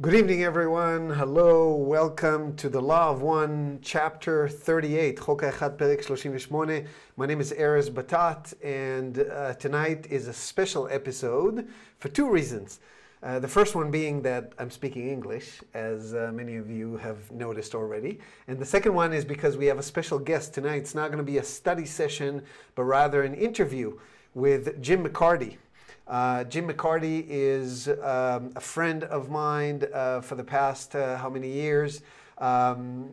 Good evening, everyone. Hello, welcome to the Law of One, Chapter 38, חוק האחד, פרק 38. My name is Erez Batat, and tonight is a special episode for two reasons. The first one being that I'm speaking English, as many of you have noticed already. And the second one is because we have a special guest tonight. It's not going to be a study session, but rather an interview with Jim McCarthy. Jim McCarthy is a friend of mine for the past how many years. I've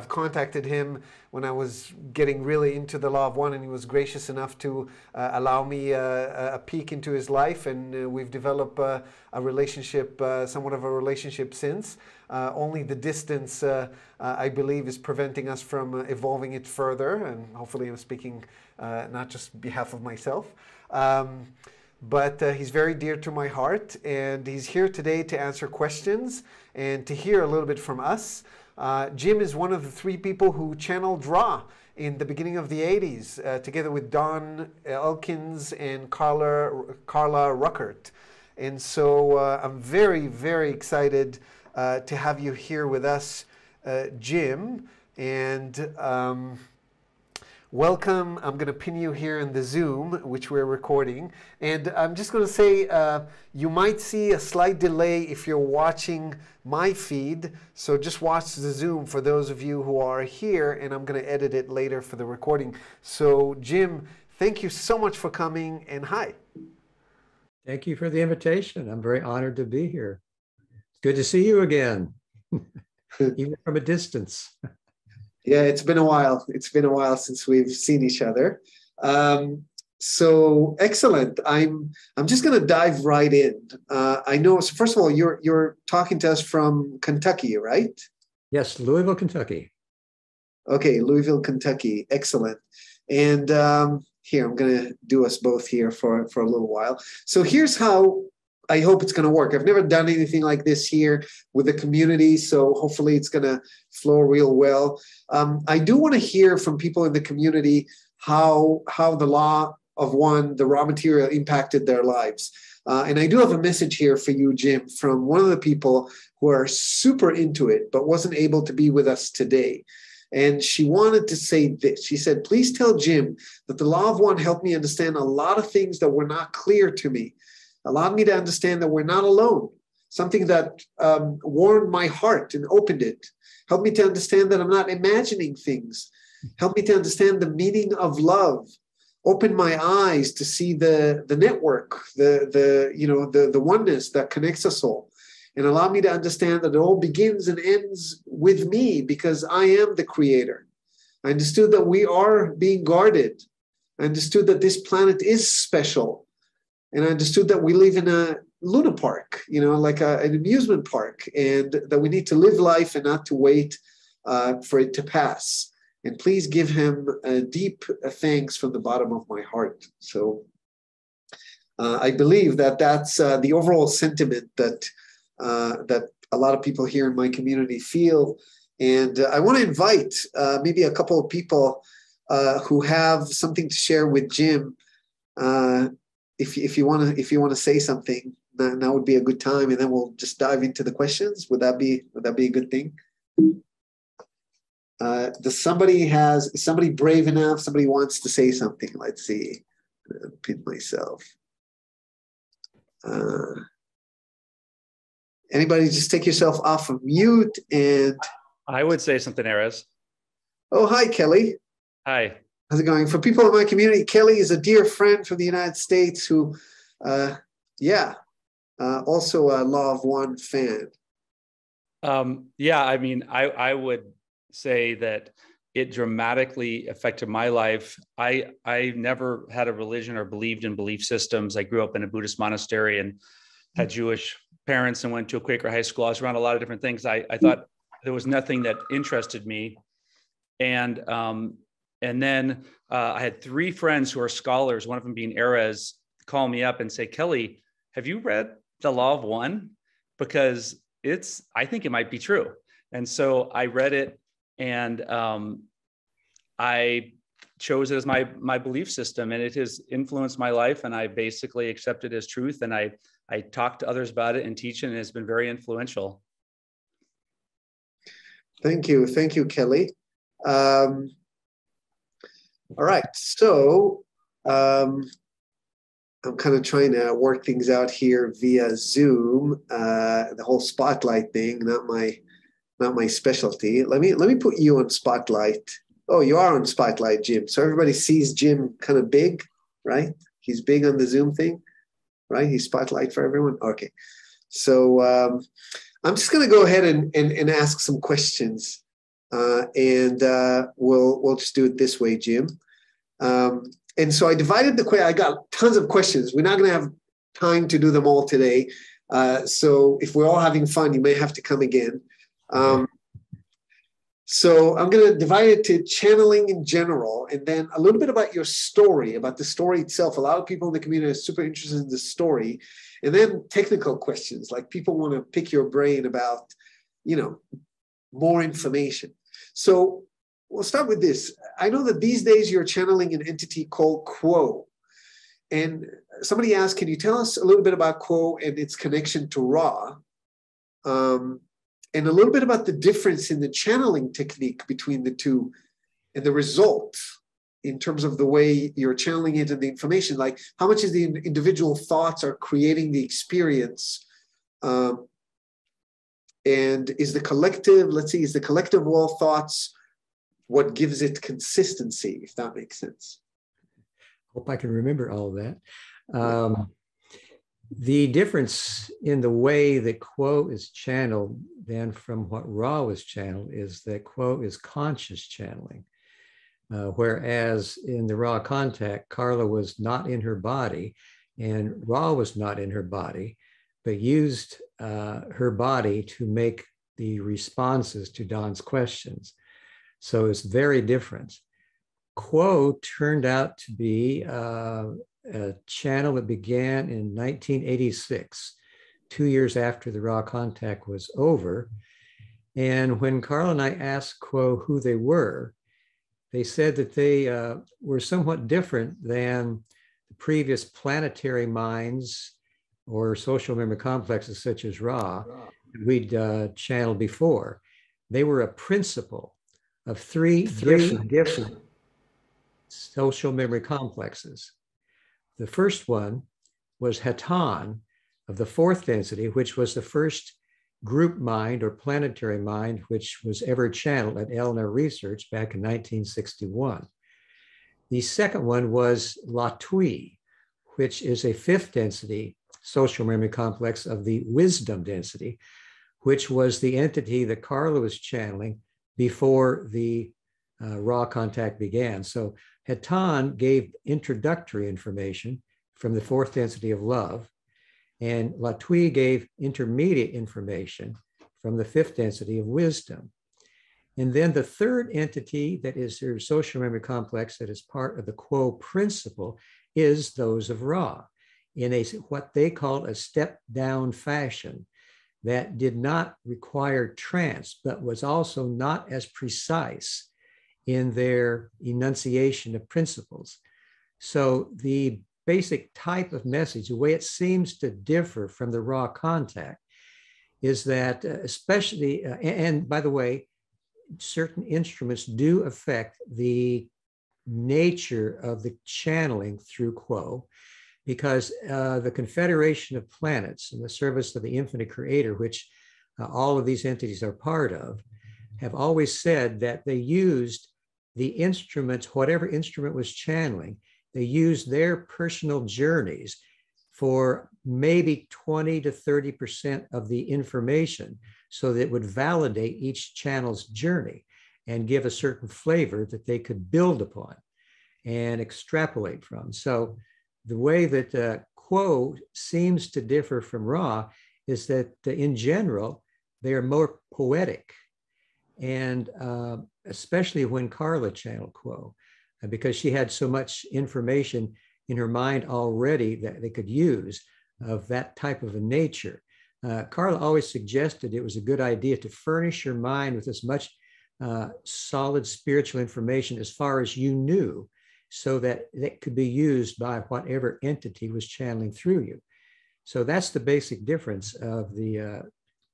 contacted him when I was getting really into the Law of One, and he was gracious enough to allow me a peek into his life, and we've developed a relationship, somewhat of a relationship since. Only the distance, I believe, is preventing us from evolving it further, and hopefully I'm speaking not just on behalf of myself. But he's very dear to my heart, and he's here today to answer questions and to hear a little bit from us. Jim is one of the three people who channeled Ra in the beginning of the 80s, together with Don Elkins and Carla Ruckert. And so I'm very, very excited to have you here with us, Jim. And welcome. I'm going to pin you here in the Zoom, which we're recording. And I'm just going to say, you might see a slight delay if you're watching my feed. So just watch the Zoom for those of you who are here, and I'm going to edit it later for the recording. So Jim, thank you so much for coming, and hi. Thank you for the invitation. I'm very honored to be here. It's good to see you again, even from a distance. Yeah, it's been a while. It's been a while since we've seen each other. So excellent. I'm just going to dive right in. I know. So first of all, you're talking to us from Kentucky, right? Yes, Louisville, Kentucky. Okay, Louisville, Kentucky. Excellent. And here, I'm going to do us both here for a little while. So here's how I hope it's going to work. I've never done anything like this here with the community, so hopefully it's going to flow real well. I do want to hear from people in the community how the Law of One, the raw material, impacted their lives. And I do have a message here for you, Jim, from one of the people who are super into it, but wasn't able to be with us today. And she wanted to say this. She said, please tell Jim that the Law of One helped me understand a lot of things that were not clear to me. Allowed me to understand that we're not alone. Something that warmed my heart and opened it. Helped me to understand that I'm not imagining things. Helped me to understand the meaning of love. Opened my eyes to see the network, the oneness that connects us all. And allowed me to understand that it all begins and ends with me because I am the creator. I understood that we are being guarded. I understood that this planet is special. And I understood that we live in a Luna Park, like an amusement park, and that we need to live life and not to wait for it to pass. And please give him a deep thanks from the bottom of my heart. So I believe that that's the overall sentiment that a lot of people here in my community feel. And I want to invite maybe a couple of people who have something to share with Jim. If you want to say something, now would be a good time, and then we'll just dive into the questions. Would that be a good thing? Is somebody brave enough? Somebody wants to say something. Let's see. Pin myself. Anybody, just take yourself off of mute. And I would say something, Erez. Oh, hi, Kelly. Hi. How's it going? For people in my community, Kelly is a dear friend from the United States who, also a Law of One fan. I would say that it dramatically affected my life. I never had a religion or believed in belief systems. I grew up in a Buddhist monastery and had Jewish parents and went to a Quaker high school. I was around a lot of different things. I thought there was nothing that interested me. And then I had three friends who are scholars, one of them being Erez, call me up and say, Kelly, have you read The Law of One? Because I think it might be true. And so I read it, and I chose it as my belief system, and it has influenced my life, and I basically accept it as truth. And I I talk to others about it and teach it, and it's been very influential. Thank you, Kelly. All right, so I'm kind of trying to work things out here via Zoom. The whole spotlight thing, not my specialty. Let me put you on spotlight. Oh, you are on spotlight, Jim. So everybody sees Jim kind of big, right? He's big on the Zoom thing, right? He's spotlight for everyone. Okay, so I'm just going to go ahead and ask some questions, and we'll just do it this way, Jim. And so I divided the question. I got tons of questions. We're not going to have time to do them all today. So if we're all having fun, you may have to come again. So I'm going to divide it to channeling in general, and then a little bit about your story, about the story itself. A lot of people in the community are super interested in the story. And then technical questions, like people want to pick your brain about, more information. So we'll start with this. I know that these days you're channeling an entity called Quo. And somebody asked, can you tell us a little bit about Quo and its connection to Ra? And a little bit about the difference in the channeling technique between the two and the result in terms of the way you're channeling it and the information, like how much is the individual thoughts are creating the experience, and is the collective wall thoughts what gives it consistency, if that makes sense? Hope I can remember all of that. The difference in the way that Quo is channeled than from what Ra was channeled is that Quo is conscious channeling. Whereas in the Ra contact, Carla was not in her body and Ra was not in her body, but used her body to make the responses to Don's questions. So it's very different. Quo turned out to be a channel that began in 1986, 2 years after the Ra contact was over. And when Carla and I asked Quo who they were, they said that they were somewhat different than the previous planetary minds or social memory complexes such as Ra we'd channeled before. They were a principle of three different social memory complexes. The first one was Hatan of the fourth density, which was the first group mind or planetary mind which was ever channeled at Eleanor Research back in 1961. The second one was Latui, which is a fifth density social memory complex of the wisdom density, which was the entity that Carla was channeling before the Ra contact began. So Hatan gave introductory information from the fourth density of love, and Latui gave intermediate information from the fifth density of wisdom. And then the third entity that is their social memory complex that is part of the Quo principle is those of Ra in a what they call a step-down fashion that did not require trance, but was also not as precise in their enunciation of principles. So the basic type of message, the way it seems to differ from the Ra contact, is that especially, and by the way, certain instruments do affect the nature of the channeling through Quo, because the Confederation of Planets in the service of the Infinite Creator, which all of these entities are part of, have always said that they used the instruments, whatever instrument was channeling, they used their personal journeys for maybe 20 to 30% of the information so that it would validate each channel's journey and give a certain flavor that they could build upon and extrapolate from. So the way that Quo seems to differ from Ra is that in general, they are more poetic, and especially when Carla channeled Quo, because she had so much information in her mind already that they could use of that type of a nature. Carla always suggested it was a good idea to furnish your mind with as much solid spiritual information as far as you knew, so that it could be used by whatever entity was channeling through you. So that's the basic difference of the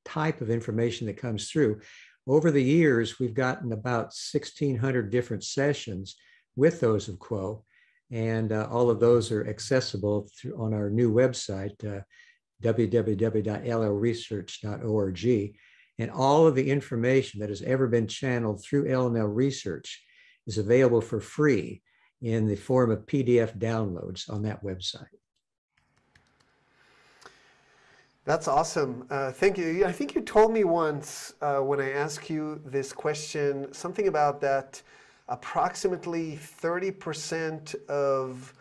type of information that comes through. Over the years, we've gotten about 1,600 different sessions with those of Quo, and all of those are accessible on our new website, www.llresearch.org. And all of the information that has ever been channeled through LNL Research is available for free in the form of PDF downloads on that website. That's awesome. Thank you. I think you told me once when I asked you this question, something about that approximately 30% of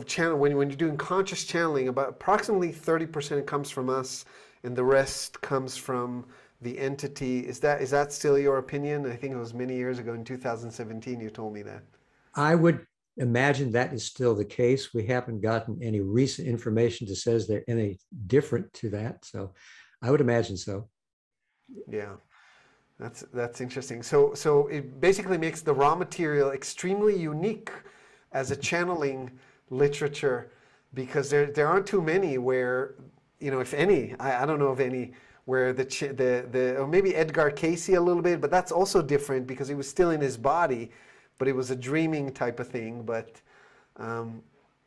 channel, when you're doing conscious channeling, about approximately 30% comes from us and the rest comes from the entity. Is that still your opinion? I think it was many years ago in 2017 you told me that. I would imagine that is still the case. We haven't gotten any recent information that says they're any different to that. So I would imagine so. Yeah, that's interesting. So it basically makes the raw material extremely unique as a channeling literature, because there aren't too many where, you know, if any, I don't know of any, where or maybe Edgar Cayce a little bit, but that's also different because he was still in his body, but it was a dreaming type of thing. But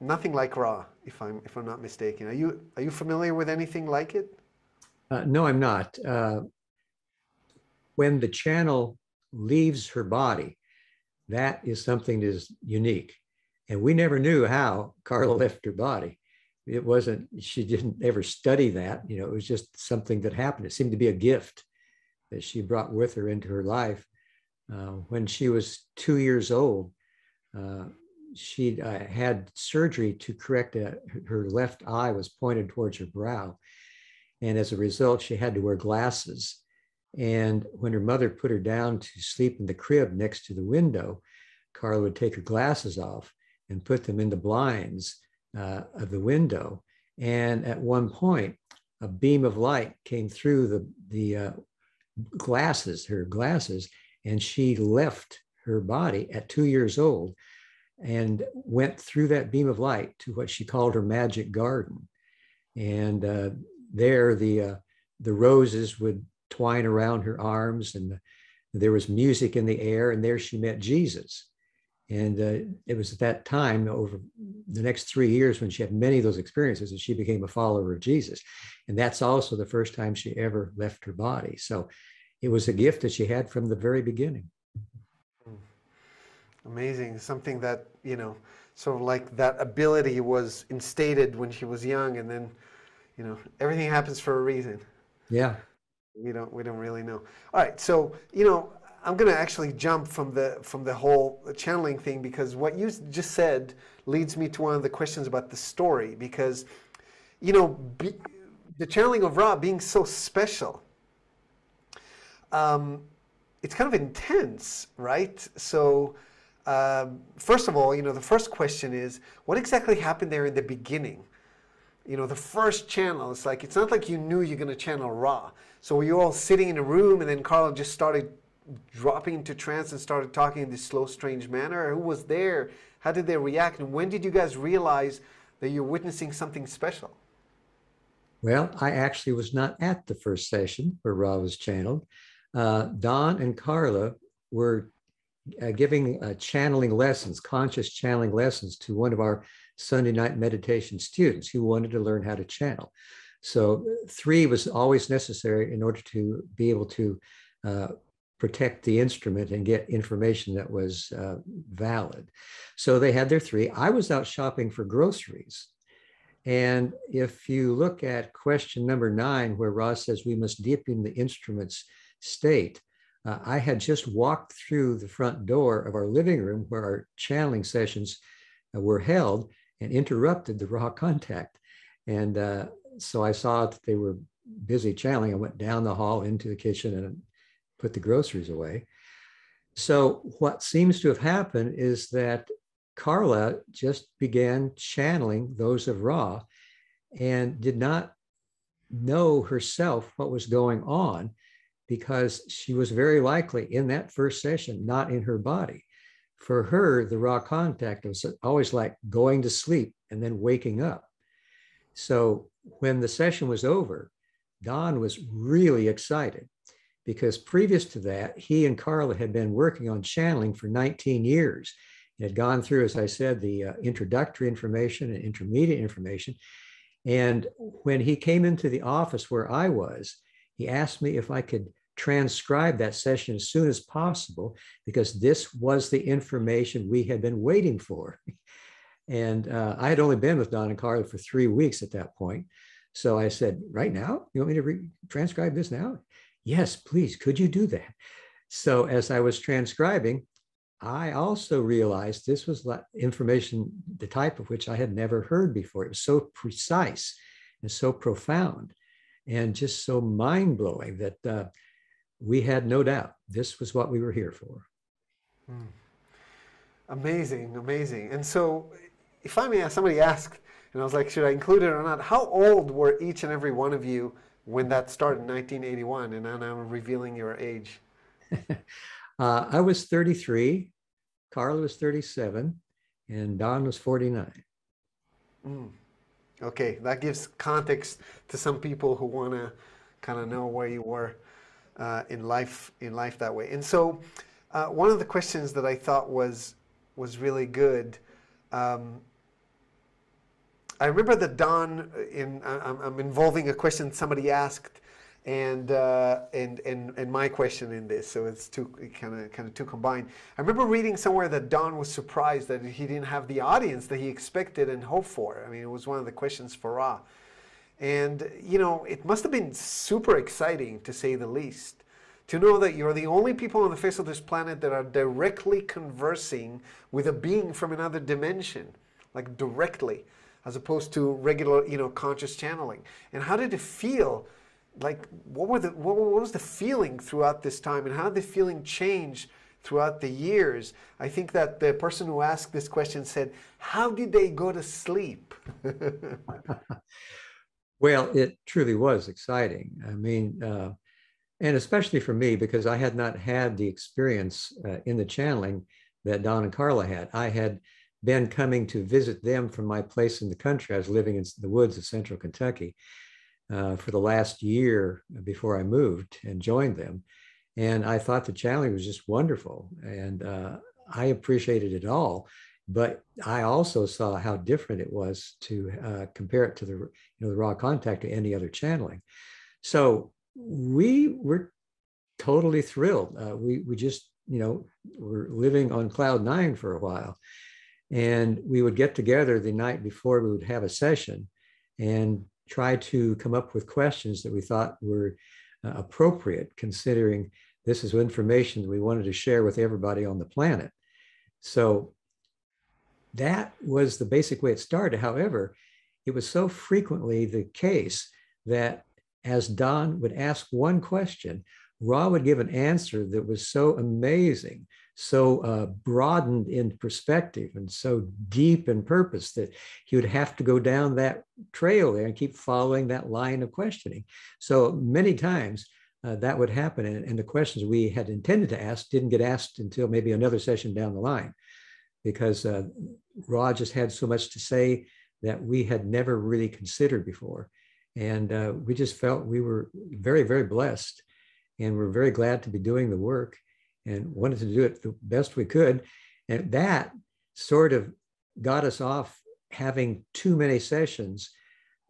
nothing like Ra, if I'm not mistaken. Are you familiar with anything like it? No, I'm not. When the channel leaves her body, that is something that is unique, and we never knew how Carla left her body. It wasn't, she didn't ever study that. You know, it was just something that happened. It seemed to be a gift that she brought with her into her life. When she was 2 years old, she had surgery to correct her left eye was pointed towards her brow. And as a result, she had to wear glasses. And when her mother put her down to sleep in the crib next to the window, Carla would take her glasses off and put them in the blinds of the window. And at one point, a beam of light came through the glasses, her glasses, and she left her body at 2 years old and went through that beam of light to what she called her magic garden. And there the roses would twine around her arms, and there was music in the air, and there she met Jesus. And it was at that time, over the next 3 years, when she had many of those experiences, that she became a follower of Jesus. And that's also the first time she ever left her body. So it was a gift that she had from the very beginning. Amazing. Something that, you know, sort of like that ability was instated when she was young, and then, you know, everything happens for a reason. Yeah. We don't really know. All right. So, you know, I'm going to actually jump from the whole channeling thing, because what you just said leads me to one of the questions about the story, because, you know, the channeling of Ra being so special, it's kind of intense, right? So first of all, you know, the first question is, what exactly happened there in the beginning? You know, the first channel, it's like, it's not like you knew you're going to channel Ra. So were you all sitting in a room and then Carla just started dropping into trance and started talking in this slow, strange manner? Who was there? How did they react? And when did you guys realize that you're witnessing something special? Well, I actually was not at the first session where Ra was channeled. Don and Carla were giving channeling lessons, conscious channeling lessons, to one of our Sunday night meditation students who wanted to learn how to channel. So 3 was always necessary in order to be able to protect the instrument and get information that was valid. So they had their 3. I was out shopping for groceries. And if you look at question number 9, where Ra says we must deepen the instrument's state, I had just walked through the front door of our living room where our channeling sessions were held and interrupted the Ra contact. And so I saw that they were busy channeling. I went down the hall into the kitchen and put the groceries away. So what seems to have happened is that Carla just began channeling those of Ra and did not know herself what was going on, because she was very likely in that first session not in her body. For her, the Ra contact was always like going to sleep and then waking up. So when the session was over, Don was really excited because previous to that, he and Carla had been working on channeling for 19 years. He had gone through, as I said, the introductory information and intermediate information. And when he came into the office where I was, he asked me if I could transcribe that session as soon as possible, because this was the information we had been waiting for. And I had only been with Don and Carla for 3 weeks at that point. So I said, right now, you want me to transcribe this now? Yes, please, could you do that? So as I was transcribing, I also realized this was information, the type of which I had never heard before. It was so precise and so profound and just so mind-blowing that we had no doubt this was what we were here for. Amazing, amazing. And so if I may ask, somebody asked, and I was like, should I include it or not? How old were each and every one of you when that started in 1981? And now I'm revealing your age. I was 33, Carla was 37, and Don was 49. Okay, that gives context to some people who want to kind of know where you were in life that way. And so one of the questions that I thought was really good, I remember that Don, I'm involving a question somebody asked, and my question in this, so it's kind of two combined. I remember reading somewhere that Don was surprised that he didn't have the audience that he expected and hoped for. I mean, it was one of the questions for Ra, and you know, it must have been super exciting, to say the least, to know that you're the only people on the face of this planet that are directly conversing with a being from another dimension, like directly, as opposed to regular, you know, conscious channeling. And how did it feel? Like, what was the feeling throughout this time, and how did the feeling change throughout the years? I think that the person who asked this question said, how did they go to sleep? Well, it truly was exciting. I mean, and especially for me, because I had not had the experience in the channeling that Don and Carla had. I had been coming to visit them from my place in the country. I was living in the woods of central Kentucky for the last year before I moved and joined them. And I thought the channeling was just wonderful. And I appreciated it all. But I also saw how different it was to compare it to the raw contact to any other channeling. So we were totally thrilled. We just, were living on cloud nine for a while. And we would get together the night before we would have a session and try to come up with questions that we thought were appropriate, considering this is information that we wanted to share with everybody on the planet. So that was the basic way it started. However, it was so frequently the case that as Don would ask one question, Ra would give an answer that was so amazing, so broadened in perspective and so deep in purpose that he would have to go down that trail there and keep following that line of questioning. So many times that would happen, and the questions we had intended to ask didn't get asked until maybe another session down the line, because Ra just had so much to say that we had never really considered before. And we just felt we were very, very blessed, and we're very glad to be doing the work and wanted to do it the best we could. And that sort of got us off having too many sessions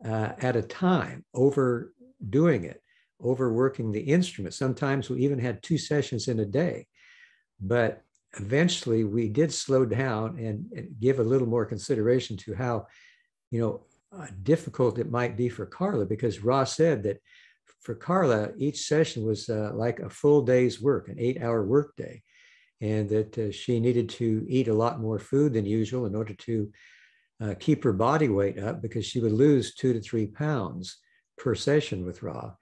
at a time, overdoing it, overworking the instrument. Sometimes we even had 2 sessions in a day. But eventually we did slow down and give a little more consideration to how, difficult it might be for Carla, because Ra said that for Carla, each session was like a full day's work, an 8-hour workday, and that she needed to eat a lot more food than usual in order to keep her body weight up, because she would lose 2 to 3 pounds per session with Ra.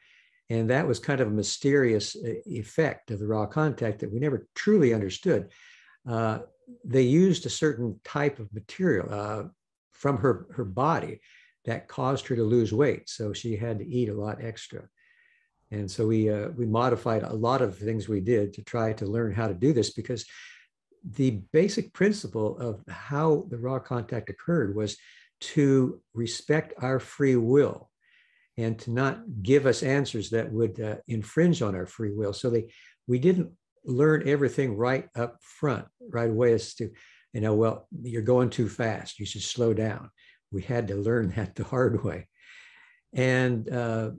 And that was kind of a mysterious effect of the raw contact that we never truly understood. They used a certain type of material from her body that caused her to lose weight. So she had to eat a lot extra. And so we modified a lot of things we did to try to learn how to do this, because the basic principle of how the raw contact occurred was to respect our free will and to not give us answers that would infringe on our free will. So we didn't learn everything right up front, right away, as to, well, you're going too fast, you should slow down. We had to learn that the hard way. And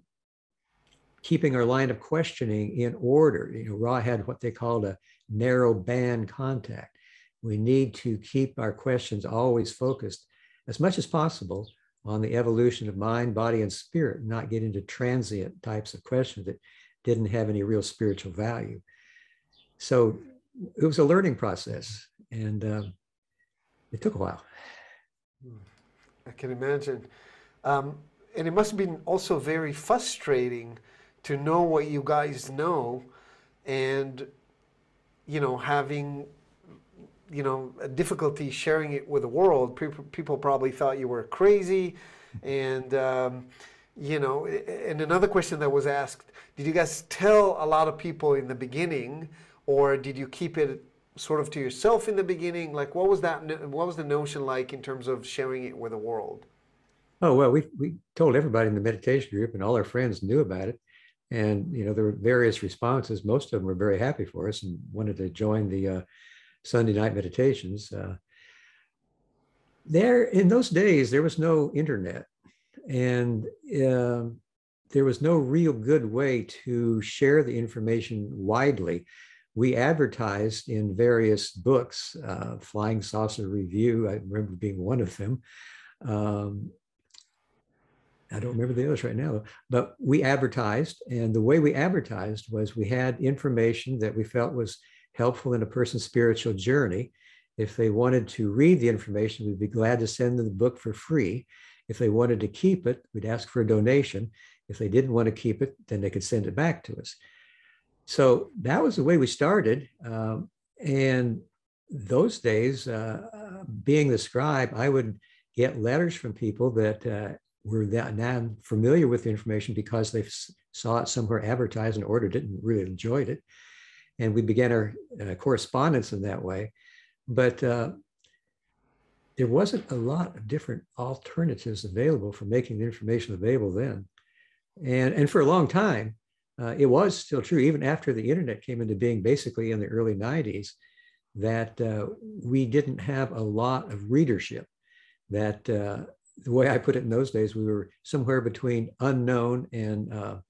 keeping our line of questioning in order. Ra had what they called a narrow band contact. We need to keep our questions always focused as much as possible on the evolution of mind, body, and spirit, not get into transient types of questions that didn't have any real spiritual value. So it was a learning process, and it took a while. I can imagine. And it must have been also very frustrating to know what you guys know and, having, a difficulty sharing it with the world. People probably thought you were crazy. And, and another question that was asked, did you guys tell a lot of people in the beginning, or did you keep it sort of to yourself in the beginning? Like, what was the notion like in terms of sharing it with the world? Oh, well, we told everybody in the meditation group, and all our friends knew about it. And, there were various responses. Most of them were very happy for us and wanted to join the Sunday night meditations. In those days, there was no internet, and there was no real good way to share the information widely. We advertised in various books, Flying Saucer Review, I remember being one of them. I don't remember the others right now, but we advertised, and the way we advertised was we had information that we felt was helpful in a person's spiritual journey. If they wanted to read the information, we'd be glad to send them the book for free. If they wanted to keep it, we'd ask for a donation. If they didn't want to keep it, then they could send it back to us. So that was the way we started. And those days, being the scribe, I would get letters from people that were now familiar with the information because they saw it somewhere advertised and ordered it and really enjoyed it. And we began our correspondence in that way. But there wasn't a lot of different alternatives available for making the information available then. And for a long time, it was still true, even after the internet came into being, basically in the early 90s, that we didn't have a lot of readership. That the way I put it in those days, we were somewhere between unknown and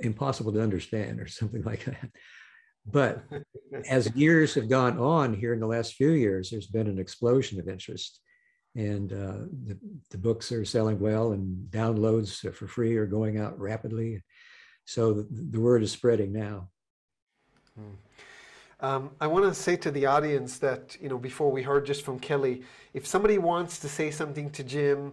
impossible to understand, or something like that. But as years have gone on here in the last few years, there's been an explosion of interest. And the books are selling well, and downloads for free are going out rapidly. So the word is spreading now. I want to say to the audience that, before we heard just from Kelly, if somebody wants to say something to Jim,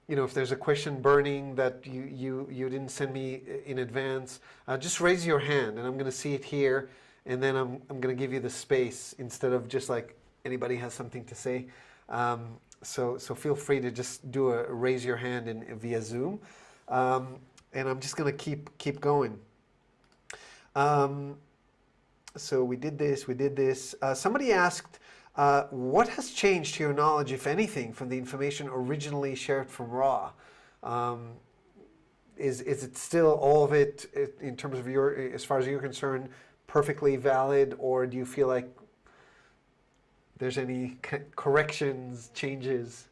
if there's a question burning that you didn't send me in advance, just raise your hand, and I'm going to see it here, and then I'm going to give you the space instead of just like anybody has something to say. So feel free to just do a raise your hand via Zoom, and I'm just going to keep going. So we did this. Somebody asked, what has changed to your knowledge, if anything, from the information originally shared from Ra? Is it still all of it, in terms of as far as you're concerned, perfectly valid, or do you feel like there's any corrections, changes?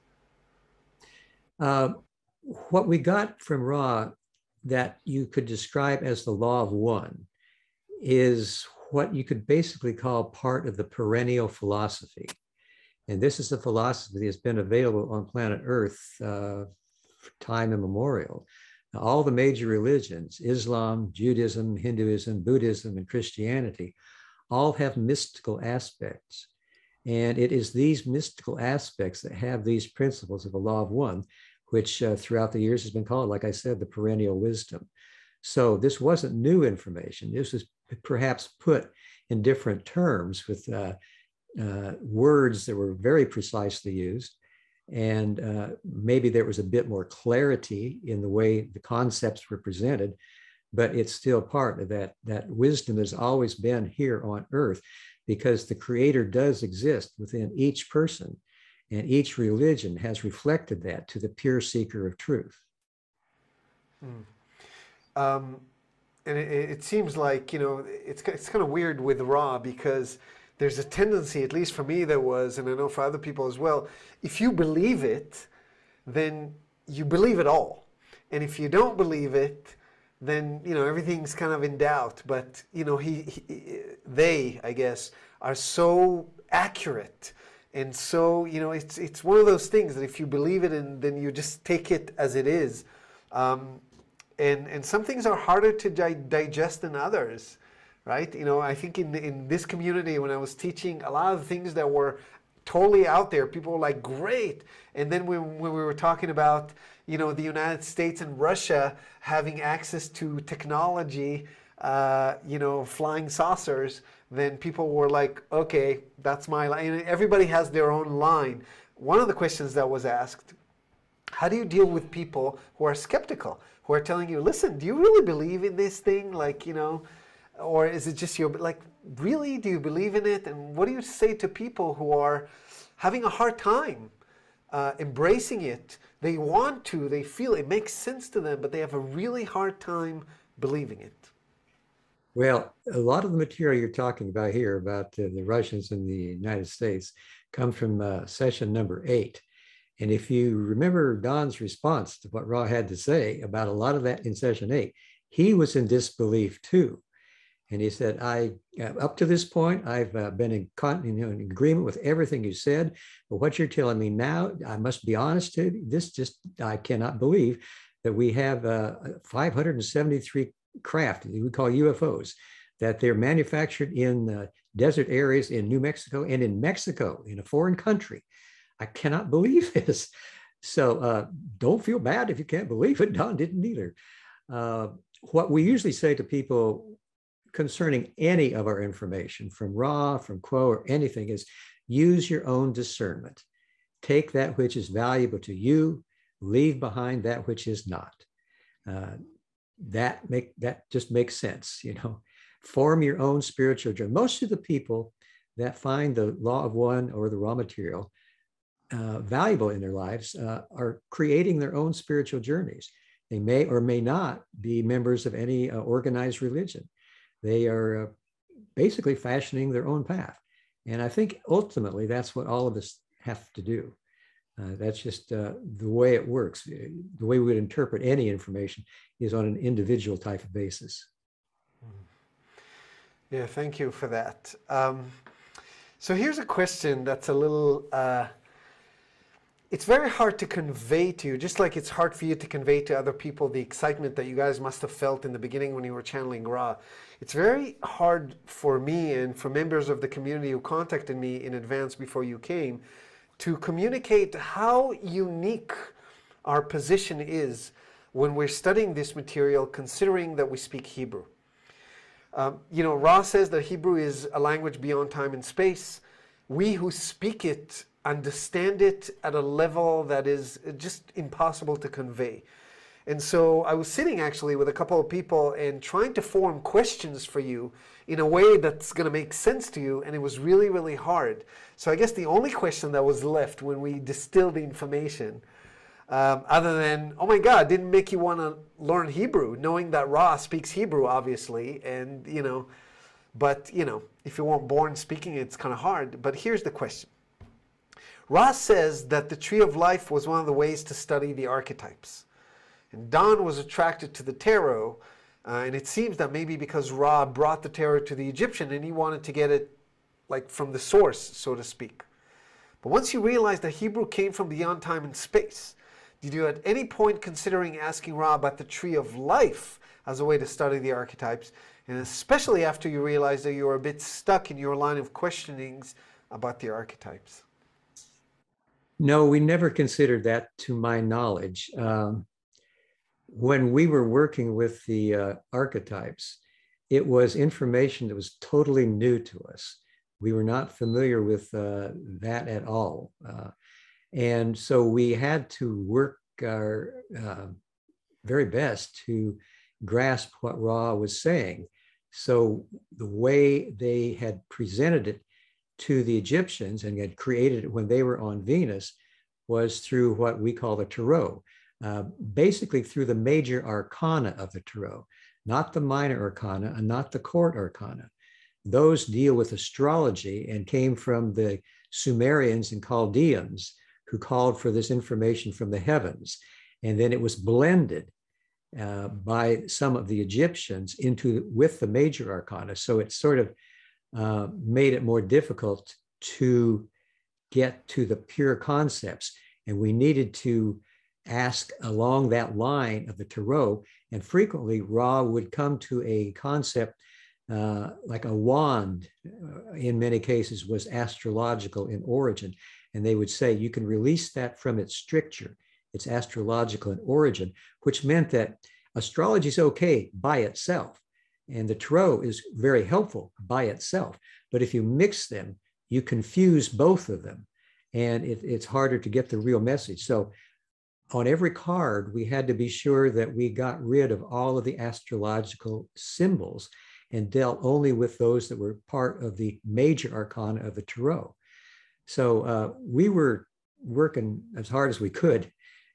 What we got from Ra that you could describe as the law of one is what you could basically call part of the perennial philosophy. And this is a philosophy that's been available on planet Earth for time immemorial. Now, all the major religions, Islam, Judaism, Hinduism, Buddhism, and Christianity, all have mystical aspects. And it is these mystical aspects that have these principles of a law of one, which throughout the years has been called, like I said, the perennial wisdom. So this wasn't new information. This was perhaps put in different terms with words that were very precisely used. And maybe there was a bit more clarity in the way the concepts were presented, but it's still part of that wisdom has always been here on Earth, because the Creator does exist within each person. And each religion has reflected that to the pure seeker of truth. And it seems like, you know, it's kind of weird with Ra, because there's a tendency, at least for me there was, and I know for other people as well, if you believe it, then you believe it all. And if you don't believe it, then, you know, everything's kind of in doubt. But, you know, they, I guess, are so accurate. And so, you know, it's one of those things that if you believe it, and then you just take it as it is. And some things are harder to digest than others, right? You know, I think in this community, when I was teaching, a lot of things that were totally out there, people were like, great. And then when we were talking about, you know, the United States and Russia having access to technology, you know, flying saucers, then people were like, okay, that's my line. And everybody has their own line. One of the questions that was asked, how do you deal with people who are skeptical, who are telling you, listen, do you really believe in this thing? Like, you know, or is it just your, like, really, do you believe in it? And what do you say to people who are having a hard time embracing it? They want to, they feel it makes sense to them, but they have a really hard time believing it. Well, a lot of the material you're talking about here about the Russians and the United States come from session number 8. And if you remember Don's response to what Ra had to say about a lot of that in session 8, he was in disbelief too. And he said, up to this point, I've been in agreement with everything you said, but what you're telling me now, I must be honest to you, I cannot believe that we have 573 craft we call UFOs, that they're manufactured in desert areas in New Mexico and in Mexico, in a foreign country. I cannot believe this. So don't feel bad if you can't believe it. Don didn't either. What we usually say to people concerning any of our information, from Ra, from Quo, or anything, is use your own discernment. Take that which is valuable to you, leave behind that which is not. That just makes sense, you know. Form your own spiritual journey. Most of the people that find the law of one or the raw material valuable in their lives are creating their own spiritual journeys. They may or may not be members of any organized religion. They are basically fashioning their own path. And I think ultimately that's what all of us have to do. That's just the way it works. The way we would interpret any information is on an individual type of basis. Yeah, thank you for that. So here's a question that's a little, it's very hard to convey to you, just like it's hard for you to convey to other people the excitement that you guys must have felt in the beginning when you were channeling Ra. It's very hard for me and for members of the community who contacted me in advance before you came to communicate how unique our position is when we're studying this material, considering that we speak Hebrew. You know, Ra says that Hebrew is a language beyond time and space. We who speak it understand it at a level that is just impossible to convey. And so I was sitting actually with a couple of people and trying to form questions for you in a way that's going to make sense to you, and it was really, really hard. So I guess the only question that was left when we distilled the information, other than, oh my God, didn't make you want to learn Hebrew, knowing that Ra speaks Hebrew, obviously, and, you know, but, you know, if you weren't born speaking it, it's kind of hard. But here's the question. Ra says that the tree of life was one of the ways to study the archetypes. And Don was attracted to the tarot, and it seems that maybe because Ra brought the tarot to the Egyptian and he wanted to get it like from the source, so to speak. But once you realized that Hebrew came from beyond time and space, did you at any point considering asking Ra about the tree of life as a way to study the archetypes, and especially after you realized that you were a bit stuck in your line of questionings about the archetypes? No, we never considered that, to my knowledge. When we were working with the archetypes, it was information that was totally new to us. We were not familiar with that at all. And so we had to work our very best to grasp what Ra was saying. So the way they had presented it to the Egyptians and had created it when they were on Venus was through what we call the tarot, basically through the major arcana of the tarot, not the minor arcana and not the court arcana. Those deal with astrology and came from the Sumerians and Chaldeans who called for this information from the heavens. And then it was blended by some of the Egyptians with the major arcana. So it sort of made it more difficult to get to the pure concepts. And we needed to ask along that line of the tarot. And frequently Ra would come to a concept like a wand, in many cases, was astrological in origin. And they would say, you can release that from its stricture. It's astrological in origin, which meant that astrology is okay by itself. And the tarot is very helpful by itself. But if you mix them, you confuse both of them. And it's harder to get the real message. So on every card, we had to be sure that we got rid of all of the astrological symbols and dealt only with those that were part of the major arcana of the tarot. So we were working as hard as we could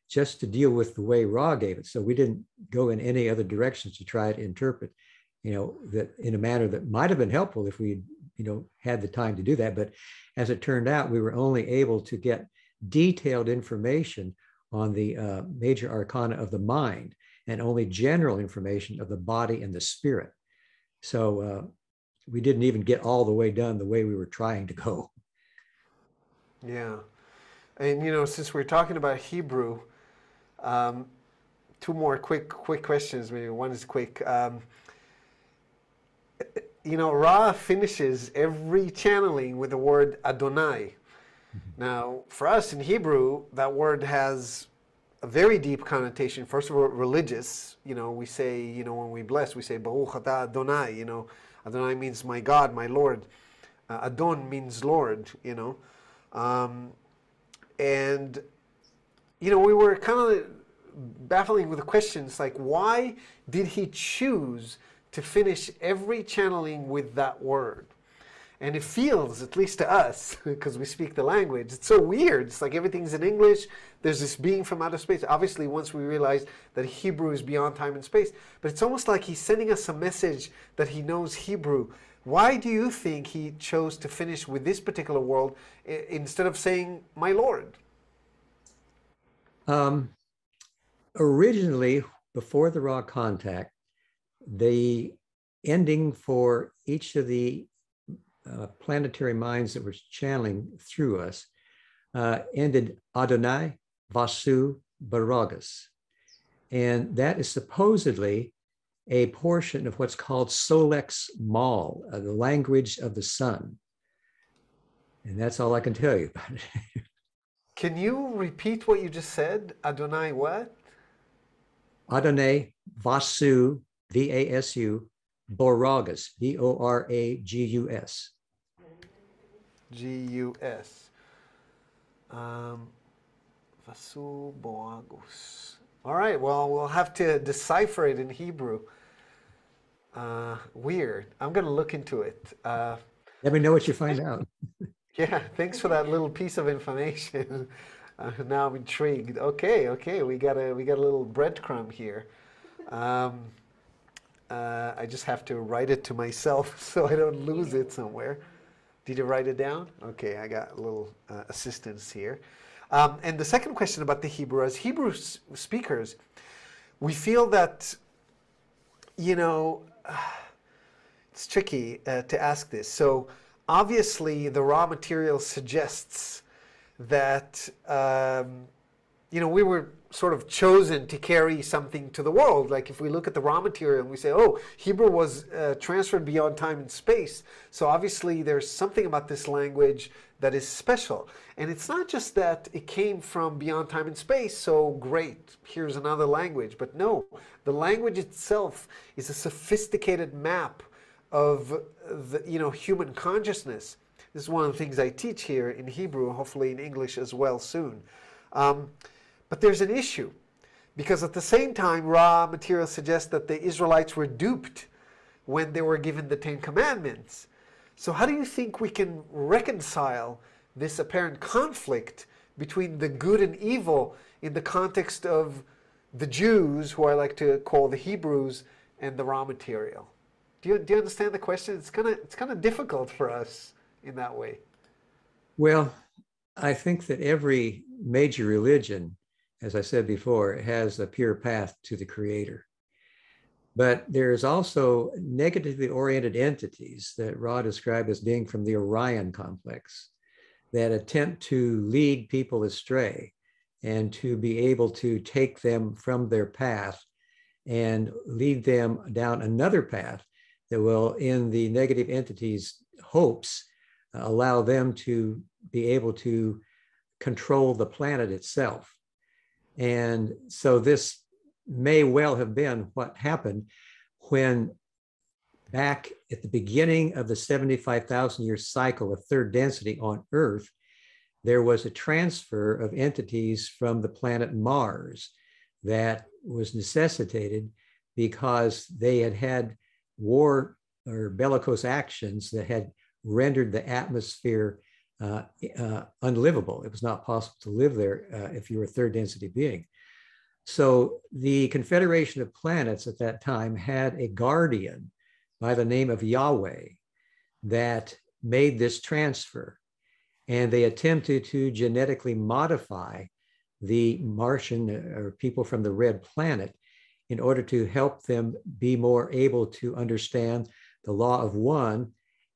just to deal with the way Ra gave it. So we didn't go in any other directions to try to interpret, that in a manner that might have been helpful if we, had the time to do that. But as it turned out, we were only able to get detailed information on the major arcana of the mind and only general information of the body and the spirit. So we didn't even get all the way done the way we were trying to go. Yeah. And, since we're talking about Hebrew, two more quick questions. Maybe one is quick. Ra finishes every channeling with the word Adonai. Now, for us in Hebrew, that word has a very deep connotation. First of all, religious. We say, when we bless, we say, Baruch atah Adonai. Adonai means my God, my Lord. Adon means Lord, And, we were kind of baffling with the questions like, why did he choose to finish every channeling with that word? And it feels, at least to us, because we speak the language, it's so weird. It's like everything's in English. There's this being from outer space. Obviously, once we realize that Hebrew is beyond time and space, but it's almost like he's sending us a message that he knows Hebrew. Why do you think he chose to finish with this particular word instead of saying, my Lord? Originally, before the Ra contact, the ending for each of the planetary minds that were channeling through us ended Adonai Vasu Baragas. And that is supposedly a portion of what's called Solex Mal, the language of the sun. And that's all I can tell you about it. Can you repeat what you just said? Adonai what? Adonai Vasu, V-A-S-U, Boragus, B-O-R-A-G-U-S. G-U-S. Vasu Boragus. All right, well, we'll have to decipher it in Hebrew. Weird. I'm going to look into it. Let me know what you find out. Yeah, thanks for that little piece of information. Now I'm intrigued. Okay, we got a little breadcrumb here. I just have to write it to myself so I don't lose it somewhere. Did you write it down? Okay, I got a little assistance here. And the second question about the Hebrew, as Hebrew speakers, we feel that, it's tricky to ask this. So obviously the raw material suggests that, we were sort of chosen to carry something to the world. Like if we look at the raw material and we say, oh, Hebrew was transferred beyond time and space. So obviously there's something about this language that is special. And it's not just that it came from beyond time and space, so great, here's another language. But no, the language itself is a sophisticated map of the, human consciousness. This is one of the things I teach here in Hebrew, hopefully in English as well soon. But there's an issue, because at the same time, raw material suggests that the Israelites were duped when they were given the Ten Commandments. So how do you think we can reconcile this apparent conflict between the good and evil in the context of the Jews, who I like to call the Hebrews, and the raw material? Do you understand the question? It's kind of difficult for us in that way. Well, I think that every major religion, as I said before, has a pure path to the Creator. But there's also negatively oriented entities that Ra described as being from the Orion complex that attempt to lead people astray and to be able to take them from their path and lead them down another path that will, in the negative entities' hopes, allow them to be able to control the planet itself. And so this may well have been what happened when, back at the beginning of the 75,000 year cycle of third density on Earth, there was a transfer of entities from the planet Mars that was necessitated because they had had war or bellicose actions that had rendered the atmosphere unlivable. It was not possible to live there if you were a third density being. So the Confederation of Planets at that time had a guardian by the name of Yahweh that made this transfer. And they attempted to genetically modify the Martian or people from the red planet in order to help them be more able to understand the law of one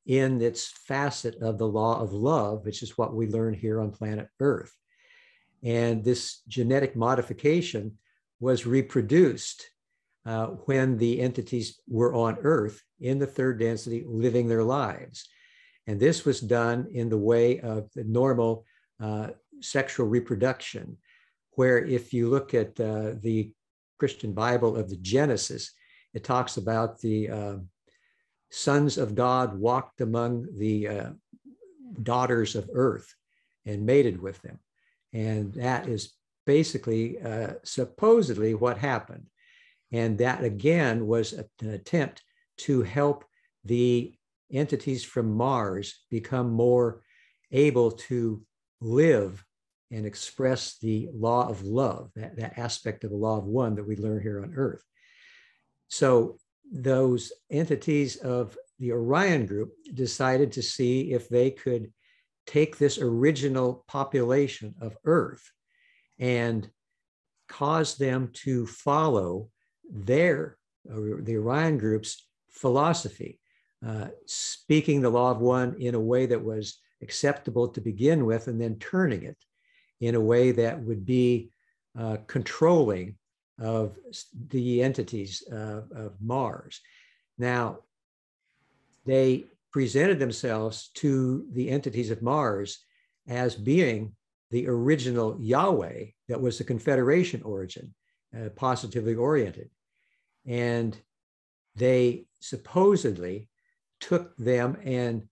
in its facet of the law of love, which is what we learn here on planet Earth. And this genetic modification was reproduced when the entities were on Earth in the third density living their lives. And this was done in the way of the normal sexual reproduction, where if you look at the Christian Bible of the Genesis, it talks about the sons of God walked among the daughters of Earth and mated with them. And that is basically supposedly what happened. And that again was an attempt to help the entities from Mars become more able to live and express the law of love, that aspect of the law of one that we learn here on Earth. So those entities of the Orion group decided to see if they could take this original population of Earth and cause them to follow the Orion group's philosophy, speaking the law of one in a way that was acceptable to begin with, and then turning it in a way that would be controlling of the entities of Mars. Now, they presented themselves to the entities of Mars as being the original Yahweh that was the Confederation origin, positively oriented. And they supposedly took them and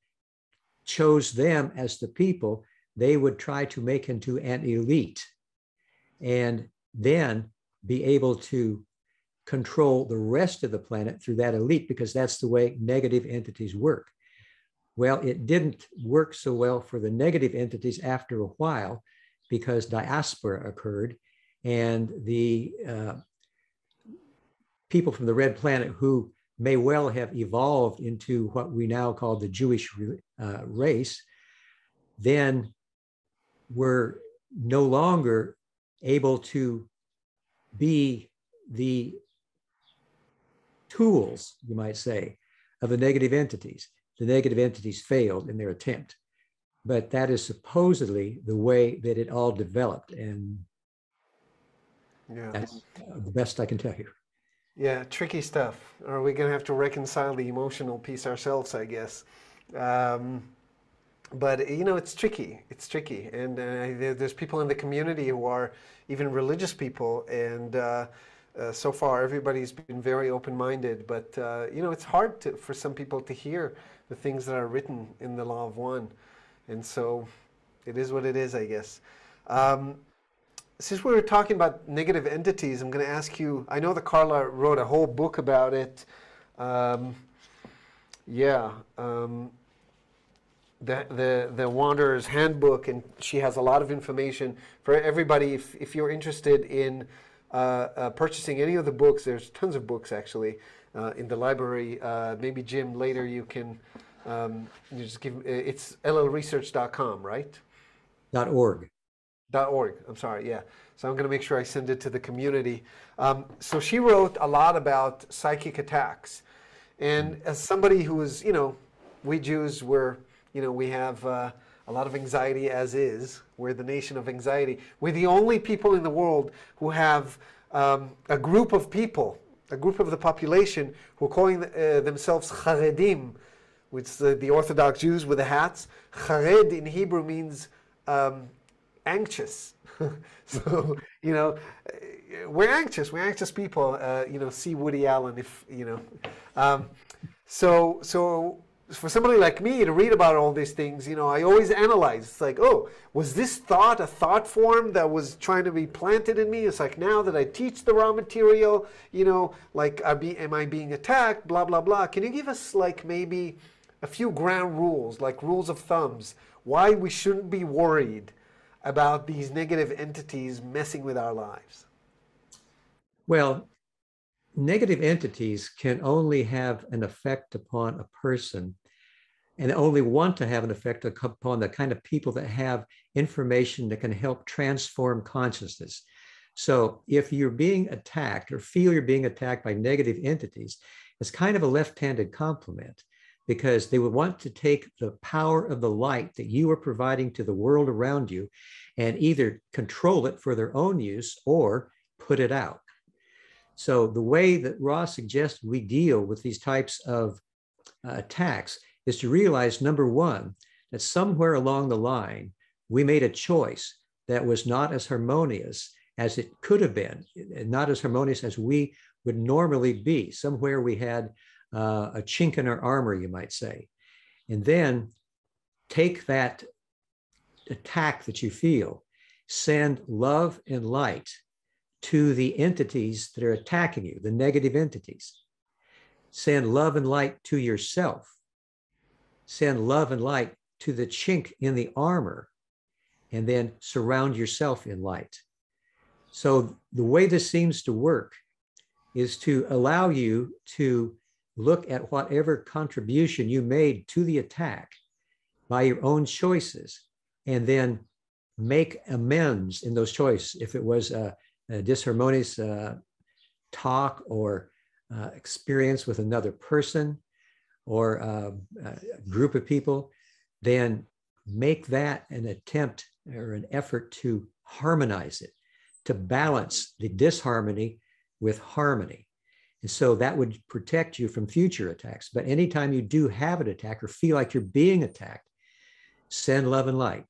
chose them as the people they would try to make into an elite, and then be able to control the rest of the planet through that elite, because that's the way negative entities work. Well, it didn't work so well for the negative entities after a while, because diaspora occurred, and the people from the red planet who may well have evolved into what we now call the Jewish race, then were no longer able to be the tools, you might say, of the negative entities. The negative entities failed in their attempt. But that is supposedly the way that it all developed. And that's the best I can tell you. Yeah, tricky stuff. Are we going to have to reconcile the emotional piece ourselves, I guess? But, you know, it's tricky. It's tricky. And there's people in the community who are even religious people. And so far, everybody's been very open-minded. But, you know, it's hard for some people to hear the things that are written in the Law of One. And so it is what it is, I guess. Since we were talking about negative entities, I'm going to ask you, I know that Carla wrote a whole book about it. the Wanderer's Handbook, and she has a lot of information for everybody. If you're interested in purchasing any of the books, there's tons of books actually in the library. Maybe Jim, later you can you just give, it's llresearch.com, right? .org. .org, I'm sorry, yeah. So I'm going to make sure I send it to the community. So she wrote a lot about psychic attacks. And as somebody who is, we Jews, we have a lot of anxiety as is. We're the nation of anxiety. We're the only people in the world who have a group of people, a group of the population who are calling themselves Charedim, which is the Orthodox Jews with the hats. Chared in Hebrew means anxious. So, we're anxious people, see Woody Allen if, So for somebody like me to read about all these things, I always analyze. It's like, oh, was this thought a thought form that was trying to be planted in me? It's like, now that I teach the raw material, am I being attacked, blah, blah, blah. Can you give us maybe a few ground rules, like rules of thumbs, why we shouldn't be worried about these negative entities messing with our lives? Well, negative entities can only have an effect upon a person, and only want to have an effect upon the kind of people that have information that can help transform consciousness. So if you're being attacked or feel you're being attacked by negative entities, it's kind of a left-handed compliment, because they would want to take the power of the light that you are providing to the world around you and either control it for their own use or put it out. So the way that Ra suggests we deal with these types of attacks is to realize, number one, that somewhere along the line, we made a choice that was not as harmonious as it could have been, not as harmonious as we would normally be. Somewhere we had a chink in our armor, you might say. And then take that attack that you feel, send love and light to the entities that are attacking you, the negative entities. Send love and light to yourself. Send love and light to the chink in the armor, and then surround yourself in light. So the way this seems to work is to allow you to look at whatever contribution you made to the attack by your own choices, and then make amends in those choices. If it was a disharmonious talk or experience with another person or a group of people, then make that an attempt or an effort to harmonize it, to balance the disharmony with harmony. And so that would protect you from future attacks. But anytime you do have an attack or feel like you're being attacked, send love and light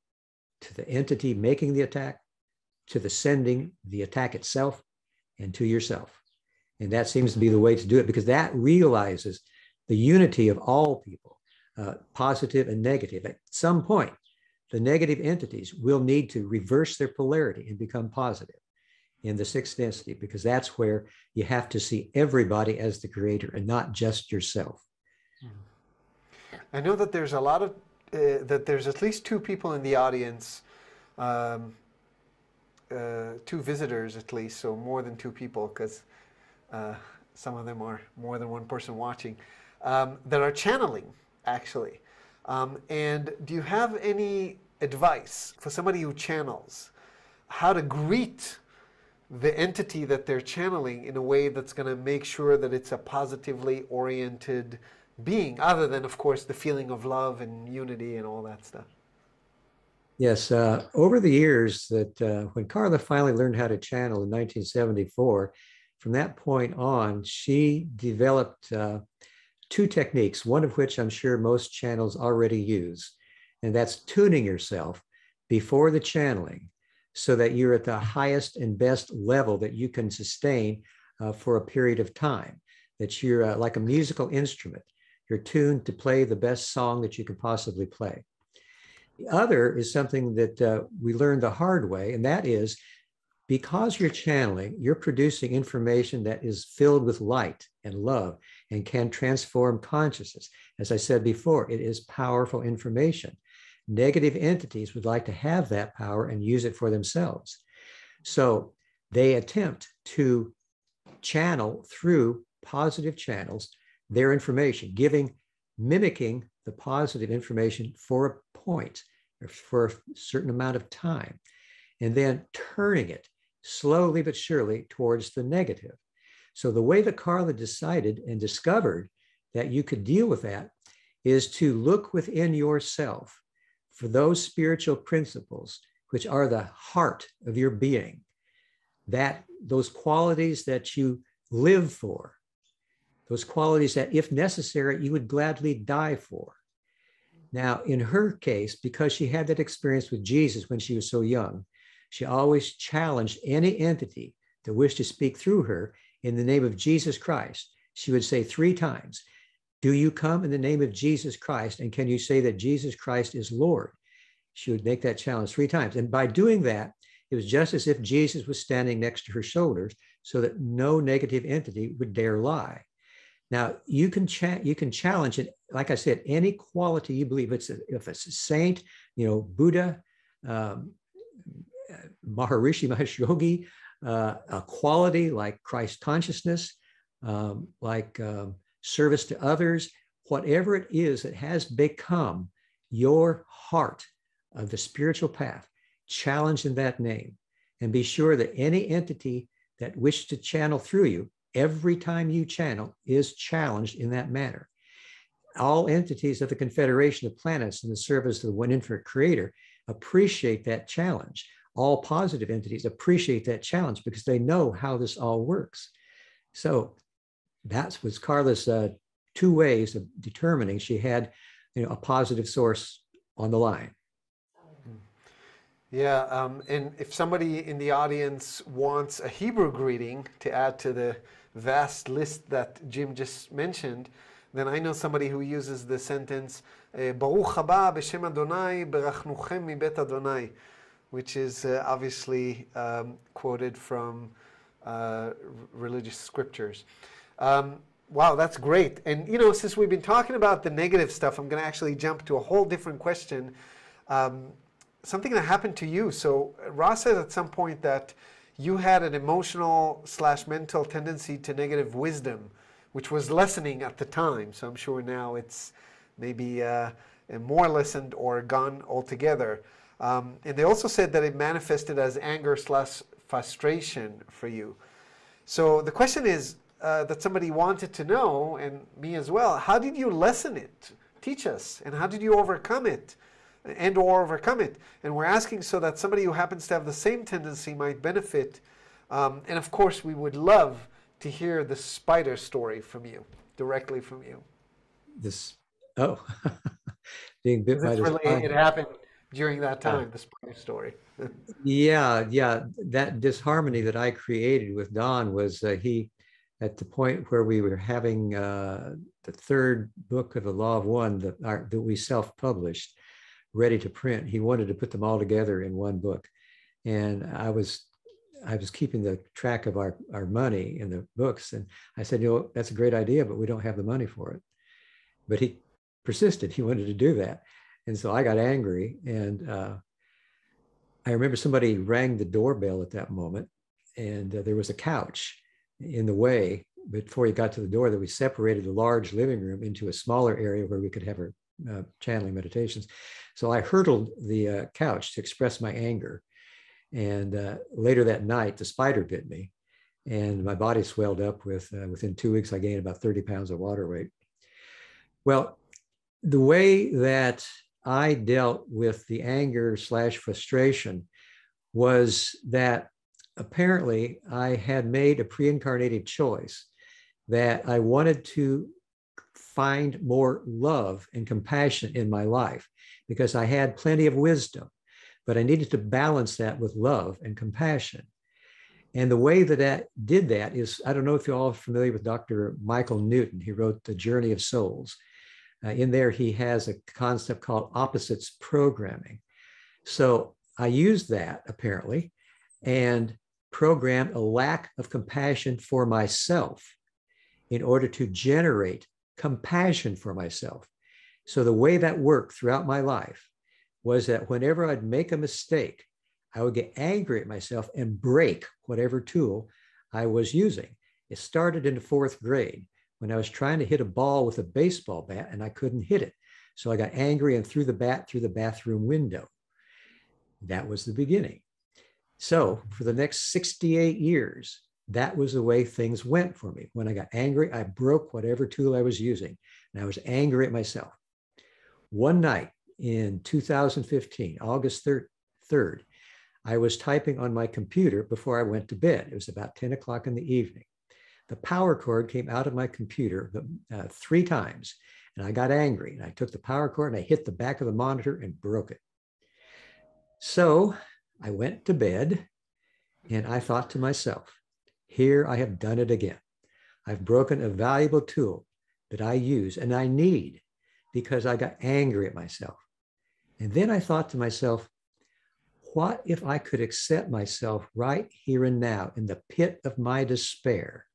to the entity making the attack, to the sending the attack itself, and to yourself. And that seems to be the way to do it, because that realizes the unity of all people, positive and negative. At some point, the negative entities will need to reverse their polarity and become positive in the sixth density, because that's where you have to see everybody as the creator and not just yourself. I know that there's a lot of, that there's at least two people in the audience, two visitors at least, so more than two people, because some of them are more than one person watching, that are channeling, actually. And do you have any advice for somebody who channels, how to greet the entity that they're channeling in a way that's going to make sure that it's a positively oriented being, other than, of course, the feeling of love and unity and all that stuff? Yes, over the years that when Carla finally learned how to channel in 1974, from that point on, she developed two techniques, one of which I'm sure most channels already use, and that's tuning yourself before the channeling so that you're at the highest and best level that you can sustain for a period of time, that you're like a musical instrument. You're tuned to play the best song that you can possibly play. The other is something that we learned the hard way, and that is, because you're channeling, you're producing information that is filled with light. and love and can transform consciousness. As I said before, it is powerful information. Negative entities would like to have that power and use it for themselves. So they attempt to channel through positive channels their information, mimicking the positive information for a point or for a certain amount of time, and then turning it slowly but surely towards the negative. So the way that Carla decided and discovered that you could deal with that is to look within yourself for those spiritual principles which are the heart of your being, that those qualities that you live for, those qualities that, if necessary, you would gladly die for. Now, in her case, because she had that experience with Jesus when she was so young, she always challenged any entity that wished to speak through her in the name of Jesus Christ. She would say 3 times, "Do you come in the name of Jesus Christ? And can you say that Jesus Christ is Lord?" She would make that challenge 3 times. And by doing that, it was just as if Jesus was standing next to her shoulders so that no negative entity would dare lie. Now, you can challenge it, like I said, any quality you believe. If it's a saint, Buddha, Maharishi Mahesh Yogi, a quality like Christ consciousness, like service to others, whatever it is that has become your heart of the spiritual path, challenge in that name. And be sure that any entity that wishes to channel through you, every time you channel, is challenged in that manner. All entities of the Confederation of Planets in the service of the one infinite creator appreciate that challenge. All positive entities appreciate that challenge because they know how this all works. So that was Carla's 2 ways of determining she had a positive source on the line. Yeah, and if somebody in the audience wants a Hebrew greeting to add to the vast list that Jim just mentioned, then I know somebody who uses the sentence, Baruch haba b'shem Adonai, berachnuchem mibet Adonai, which is obviously quoted from religious scriptures. Wow, that's great. And, since we've been talking about the negative stuff, I'm going to actually jump to a whole different question. Something that happened to you. So Ross said at some point that you had an emotional/mental tendency to negative wisdom, which was lessening at the time. So I'm sure now it's maybe more lessened or gone altogether. And they also said that it manifested as anger/frustration for you. So the question is that somebody wanted to know, and me as well, how did you lessen it? Teach us. And how did you overcome it? And we're asking so that somebody who happens to have the same tendency might benefit. And of course, we would love to hear the spider story from you, directly from you. Being bit by the spider. It happened during that time, the spider story. Yeah. That disharmony that I created with Don was he, at the point where we were having the 3rd book of the Law of One that we self-published, ready to print. He wanted to put them all together in one book. And I was keeping the track of our money in the books. And I said, that's a great idea, but we don't have the money for it. But he persisted. He wanted to do that. And so I got angry. And I remember somebody rang the doorbell at that moment. And there was a couch in the way before he got to the door, that we separated the large living room into a smaller area where we could have our channeling meditations. So I hurdled the couch to express my anger. And later that night, the spider bit me and my body swelled up with, within 2 weeks, I gained about 30 pounds of water weight. Well, the way that I dealt with the anger/frustration was that apparently I had made a pre-incarnated choice that I wanted to find more love and compassion in my life because I had plenty of wisdom, but I needed to balance that with love and compassion. And the way that I did that is, I don't know if you're all familiar with Dr. Michael Newton. He wrote The Journey of Souls. In there, he has a concept called opposites programming. So I used that apparently and programmed a lack of compassion for myself in order to generate compassion for myself. So the way that worked throughout my life was that whenever I'd make a mistake, I would get angry at myself and break whatever tool I was using. It started in the 4th grade when I was trying to hit a ball with a baseball bat and I couldn't hit it. So I got angry and threw the bat through the bathroom window. That was the beginning. So for the next 68 years, that was the way things went for me. When I got angry, I broke whatever tool I was using, and I was angry at myself. One night in 2015, August 3rd, I was typing on my computer before I went to bed. It was about 10 o'clock in the evening. The power cord came out of my computer 3 times, and I got angry. And I took the power cord and I hit the back of the monitor and broke it. So I went to bed, and I thought to myself, here I have done it again. I've broken a valuable tool that I use and I need because I got angry at myself. And then I thought to myself, what if I could accept myself right here and now in the pit of my despair?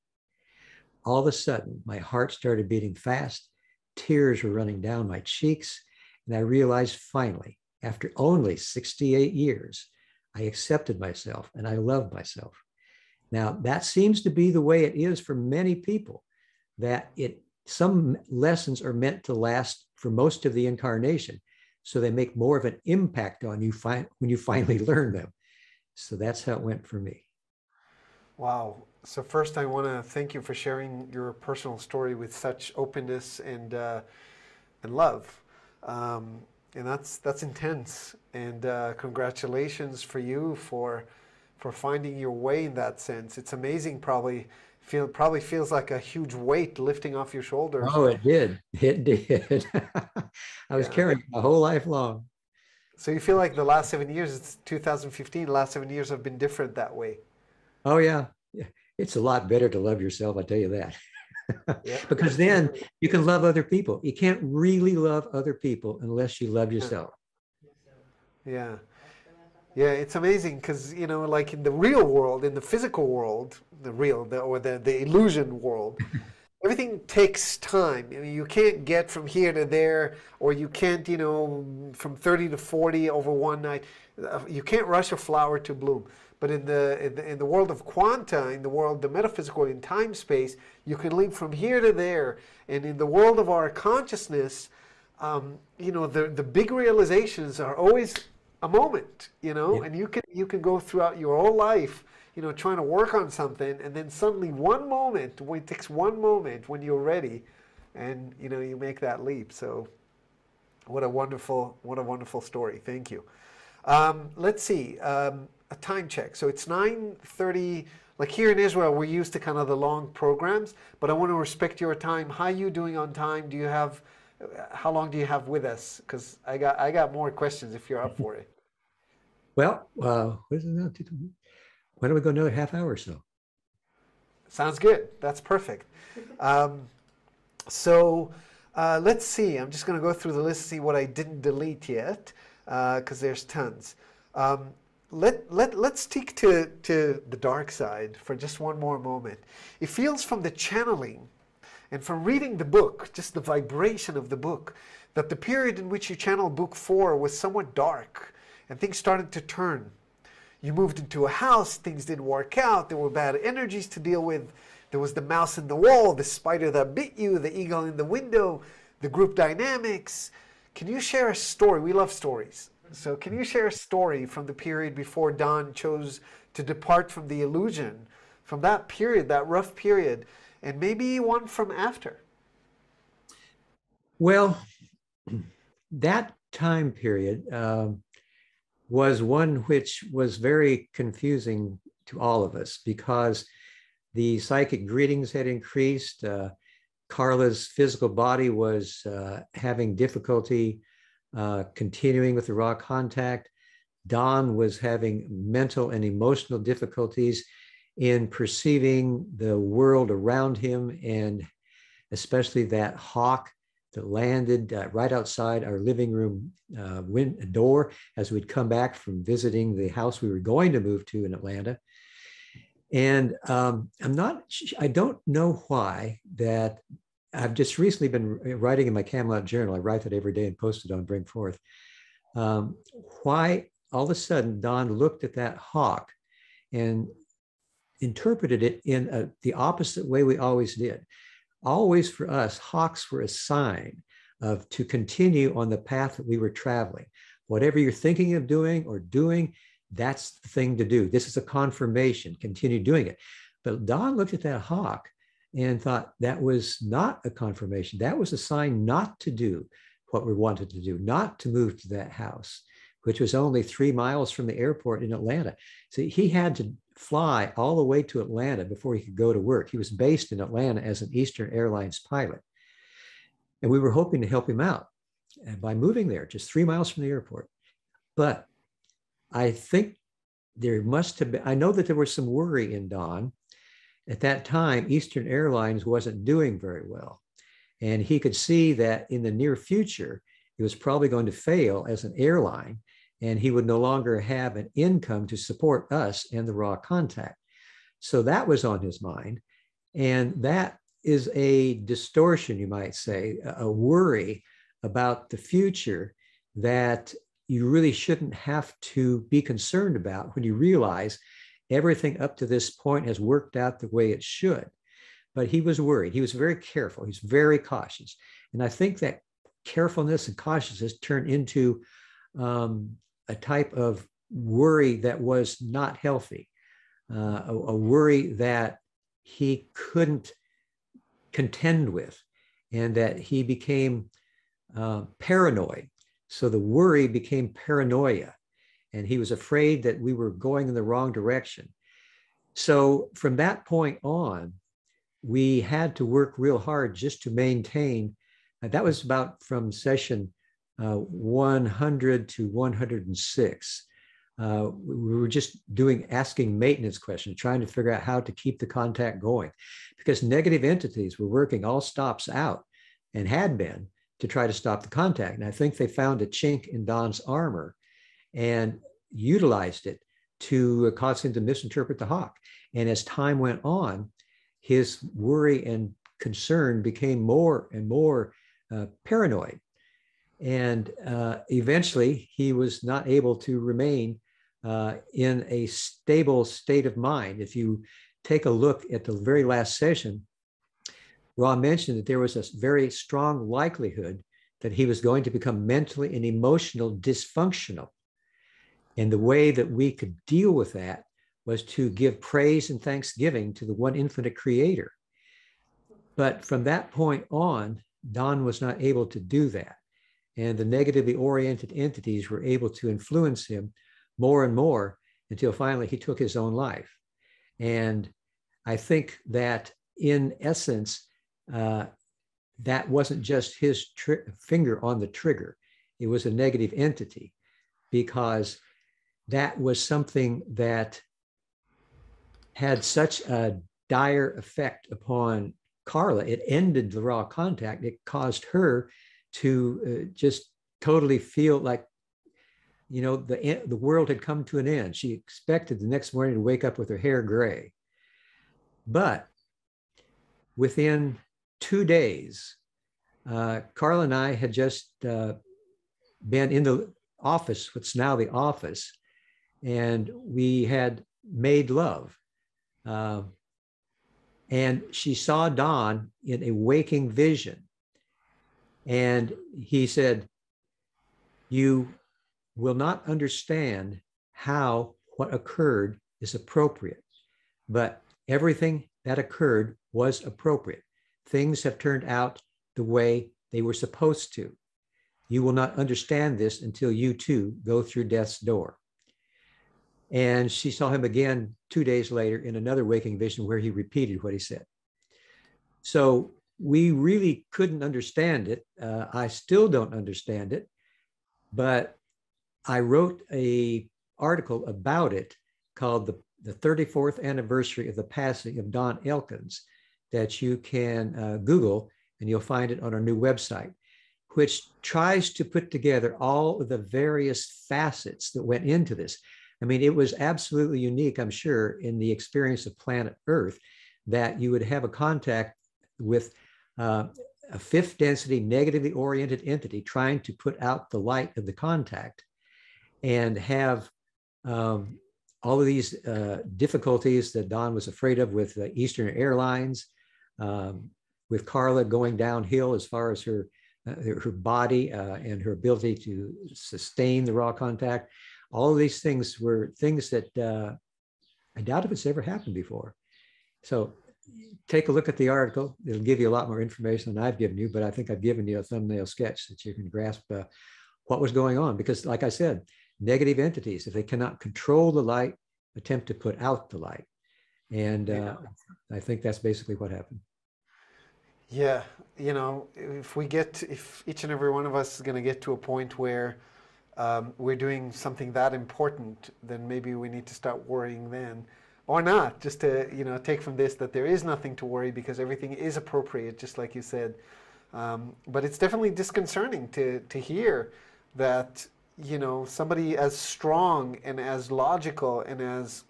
All of a sudden, my heart started beating fast. Tears were running down my cheeks. And I realized finally, after only 68 years, I accepted myself and I loved myself. Now, that seems to be the way it is for many people, that some lessons are meant to last for most of the incarnation. So they make more of an impact on you when you finally learn them. So that's how it went for me. Wow. So first, I want to thank you for sharing your personal story with such openness and love. And that's intense. And congratulations for you for finding your way in that sense. It's amazing. Probably feels like a huge weight lifting off your shoulders. Oh, it did. It did. I was carrying it my whole life long. So you feel like the last 7 years, it's 2015, the last 7 years have been different that way. Oh, yeah. It's a lot better to love yourself, I tell you that. Yeah. Because then you can love other people. You can't really love other people unless you love yourself. Yeah. Yeah, it's amazing because, like in the real world, in the physical world, the illusion world, everything takes time. I mean, you can't get from here to there, or you can't, from 30 to 40 over one night. You can't rush a flower to bloom. But in the world of quanta, in the world, the metaphysical, in time space, you can leap from here to there. And in the world of our consciousness, the big realizations are always a moment, and you can go throughout your whole life, trying to work on something, and then suddenly it takes one moment when you're ready, and you make that leap. So what a wonderful story. Thank you. Let's see, a time check. So it's 9:30. Like here in Israel, we're used to kind of the long programs, but I want to respect your time. How are you doing on time? How long do you have with us? Because I got more questions if you're up for it. Well, what is it now? Why don't we go another half hour or so? Sounds good. That's perfect. So let's see. I'm just going to go through the list, see what I didn't delete yet, because there's tons. Let's stick to the dark side for just one more moment. It feels from the channeling and from reading the book, just the vibration of the book, that the period in which you channeled book 4 was somewhat dark and things started to turn. You moved into a house, things didn't work out, there were bad energies to deal with, there was the mouse in the wall, the spider that bit you, the eagle in the window, the group dynamics. Can you share a story? We love stories. So can you share a story from the period before Don chose to depart from the illusion, from that period, that rough period, and maybe one from after? Well, that time period was one which was very confusing to all of us because the psychic readings had increased. Carla's physical body was having difficulty continuing with the raw contact. Don was having mental and emotional difficulties in perceiving the world around him, and especially that hawk that landed right outside our living room door as we'd come back from visiting the house we were going to move to in Atlanta. And I don't know why that I've just recently been writing in my Camelot journal. I write that every day and post it on Bring Forth. Why all of a sudden Don looked at that hawk and interpreted it in the opposite way we always did. Always for us, hawks were a sign to continue on the path that we were traveling. Whatever you're thinking of doing or doing, that's the thing to do. This is a confirmation, continue doing it. But Don looked at that hawk and thought that was not a confirmation. That was a sign not to do what we wanted to do, not to move to that house, which was only 3 miles from the airport in Atlanta. So he had to fly all the way to Atlanta before he could go to work. He was based in Atlanta as an Eastern Airlines pilot. And we were hoping to help him out by moving there, just 3 miles from the airport. But I think there must have been, I know that there was some worry in Don. At that time, Eastern Airlines wasn't doing very well. And he could see that in the near future, it was probably going to fail as an airline, and he would no longer have an income to support us and the raw contact. So that was on his mind. And that is a distortion, you might say, a worry about the future that you really shouldn't have to be concerned about when you realize everything up to this point has worked out the way it should. But he was worried. He was very careful. He's very cautious. And I think that carefulness and cautiousness turned into a type of worry that was not healthy, a worry that he couldn't contend with, and that he became paranoid. So the worry became paranoia, and he was afraid that we were going in the wrong direction. So from that point on, we had to work real hard just to maintain. That was about from session 100 to 106. We were just asking maintenance questions, trying to figure out how to keep the contact going, because negative entities were working all stops out and had been to try to stop the contact. And I think they found a chink in Don's armor and utilized it to cause him to misinterpret the hawk. And as time went on, his worry and concern became more and more paranoid. And eventually he was not able to remain in a stable state of mind. If you take a look at the very last session, Ra mentioned that there was a very strong likelihood that he was going to become mentally and emotionally dysfunctional. And the way that we could deal with that was to give praise and thanksgiving to the one infinite creator. But from that point on, Don was not able to do that. And the negatively oriented entities were able to influence him more and more until finally he took his own life. And I think that in essence, that wasn't just his finger on the trigger. It was a negative entity, because that was something that had such a dire effect upon Carla. It ended the raw contact. It caused her to just totally feel like, you know, the world had come to an end. She expected the next morning to wake up with her hair gray. But within 2 days, Carla and I had just been in the office, what's now the office, and we had made love. And she saw Don in a waking vision. And he said, "You will not understand how what occurred is appropriate, but everything that occurred was appropriate. Things have turned out the way they were supposed to. You will not understand this until you too go through death's door." And she saw him again 2 days later in another waking vision where he repeated what he said. So we really couldn't understand it. I still don't understand it, but I wrote an article about it called the 34th anniversary of the passing of Don Elkins, that you can Google, and you'll find it on our new website, which tries to put together all of the various facets that went into this. I mean, it was absolutely unique, I'm sure, in the experience of planet Earth, that you would have a contact with a fifth density negatively oriented entity trying to put out the light of the contact, and have all of these difficulties that Don was afraid of with Eastern Airlines, with Carla going downhill as far as her body and her ability to sustain the raw contact. All of these things were things that I doubt if it's ever happened before. So take a look at the article. It'll give you a lot more information than I've given you, but I think I've given you a thumbnail sketch that you can grasp what was going on. Because like I said, negative entities, if they cannot control the light, attempt to put out the light. And I think that's basically what happened. Yeah, you know, if each and every one of us is going to get to a point where we're doing something that important, then maybe we need to start worrying then, or not, just to, you know, take from this that there is nothing to worry because everything is appropriate, just like you said. But it's definitely disconcerting to hear that, you know, somebody as strong and as logical and as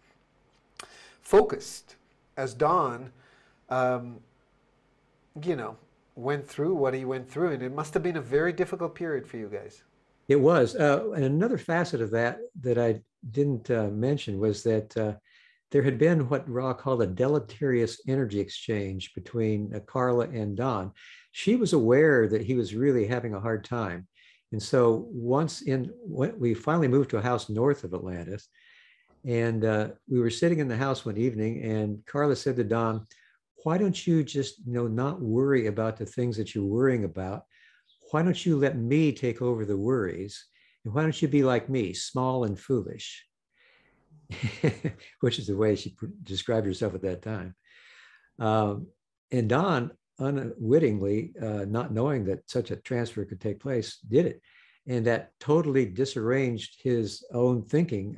focused as Don, you know, went through what he went through. And it must have been a very difficult period for you guys. It was. And another facet of that I didn't mention was that there had been what Ra called a deleterious energy exchange between Carla and Don. She was aware that he was really having a hard time. And so when we finally moved to a house north of Atlantis, and we were sitting in the house one evening, and Carla said to Don, why don't you just, you know, not worry about the things that you're worrying about? Why don't you let me take over the worries? And why don't you be like me, small and foolish? Which is the way she described herself at that time. And Don, unwittingly, not knowing that such a transfer could take place, did it. And that totally disarranged his own thinking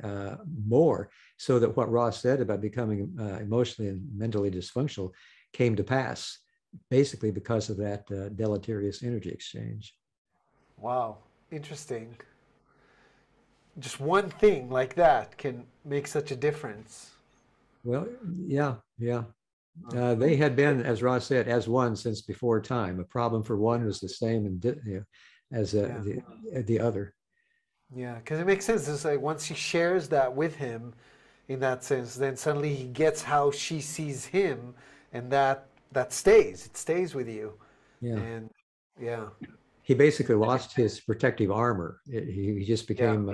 more, so that what Ross said about becoming emotionally and mentally dysfunctional came to pass, basically because of that deleterious energy exchange. Wow, interesting. Just one thing like that can make such a difference. Well, yeah. They had been, as Ross said, as one since before time. A problem for one was the same as the other. Yeah, because it makes sense. It's like once she shares that with him, in that sense, then suddenly he gets how she sees him, and that stays. It stays with you. Yeah. And yeah. He basically lost his protective armor. He just became.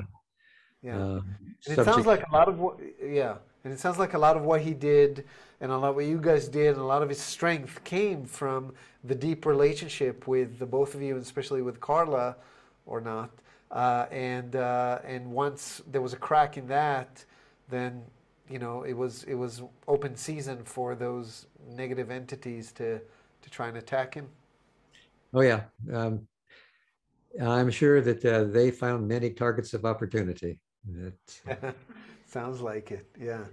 And it sounds like a lot of what. Yeah, and it sounds like a lot of what he did, and a lot of what you guys did, and a lot of his strength came from the deep relationship with the both of you, and especially with Carla, or not. And once there was a crack in that, then, you know, it was open season for those negative entities to try and attack him. Oh yeah, I'm sure that they found many targets of opportunity. Sounds like it. Yeah.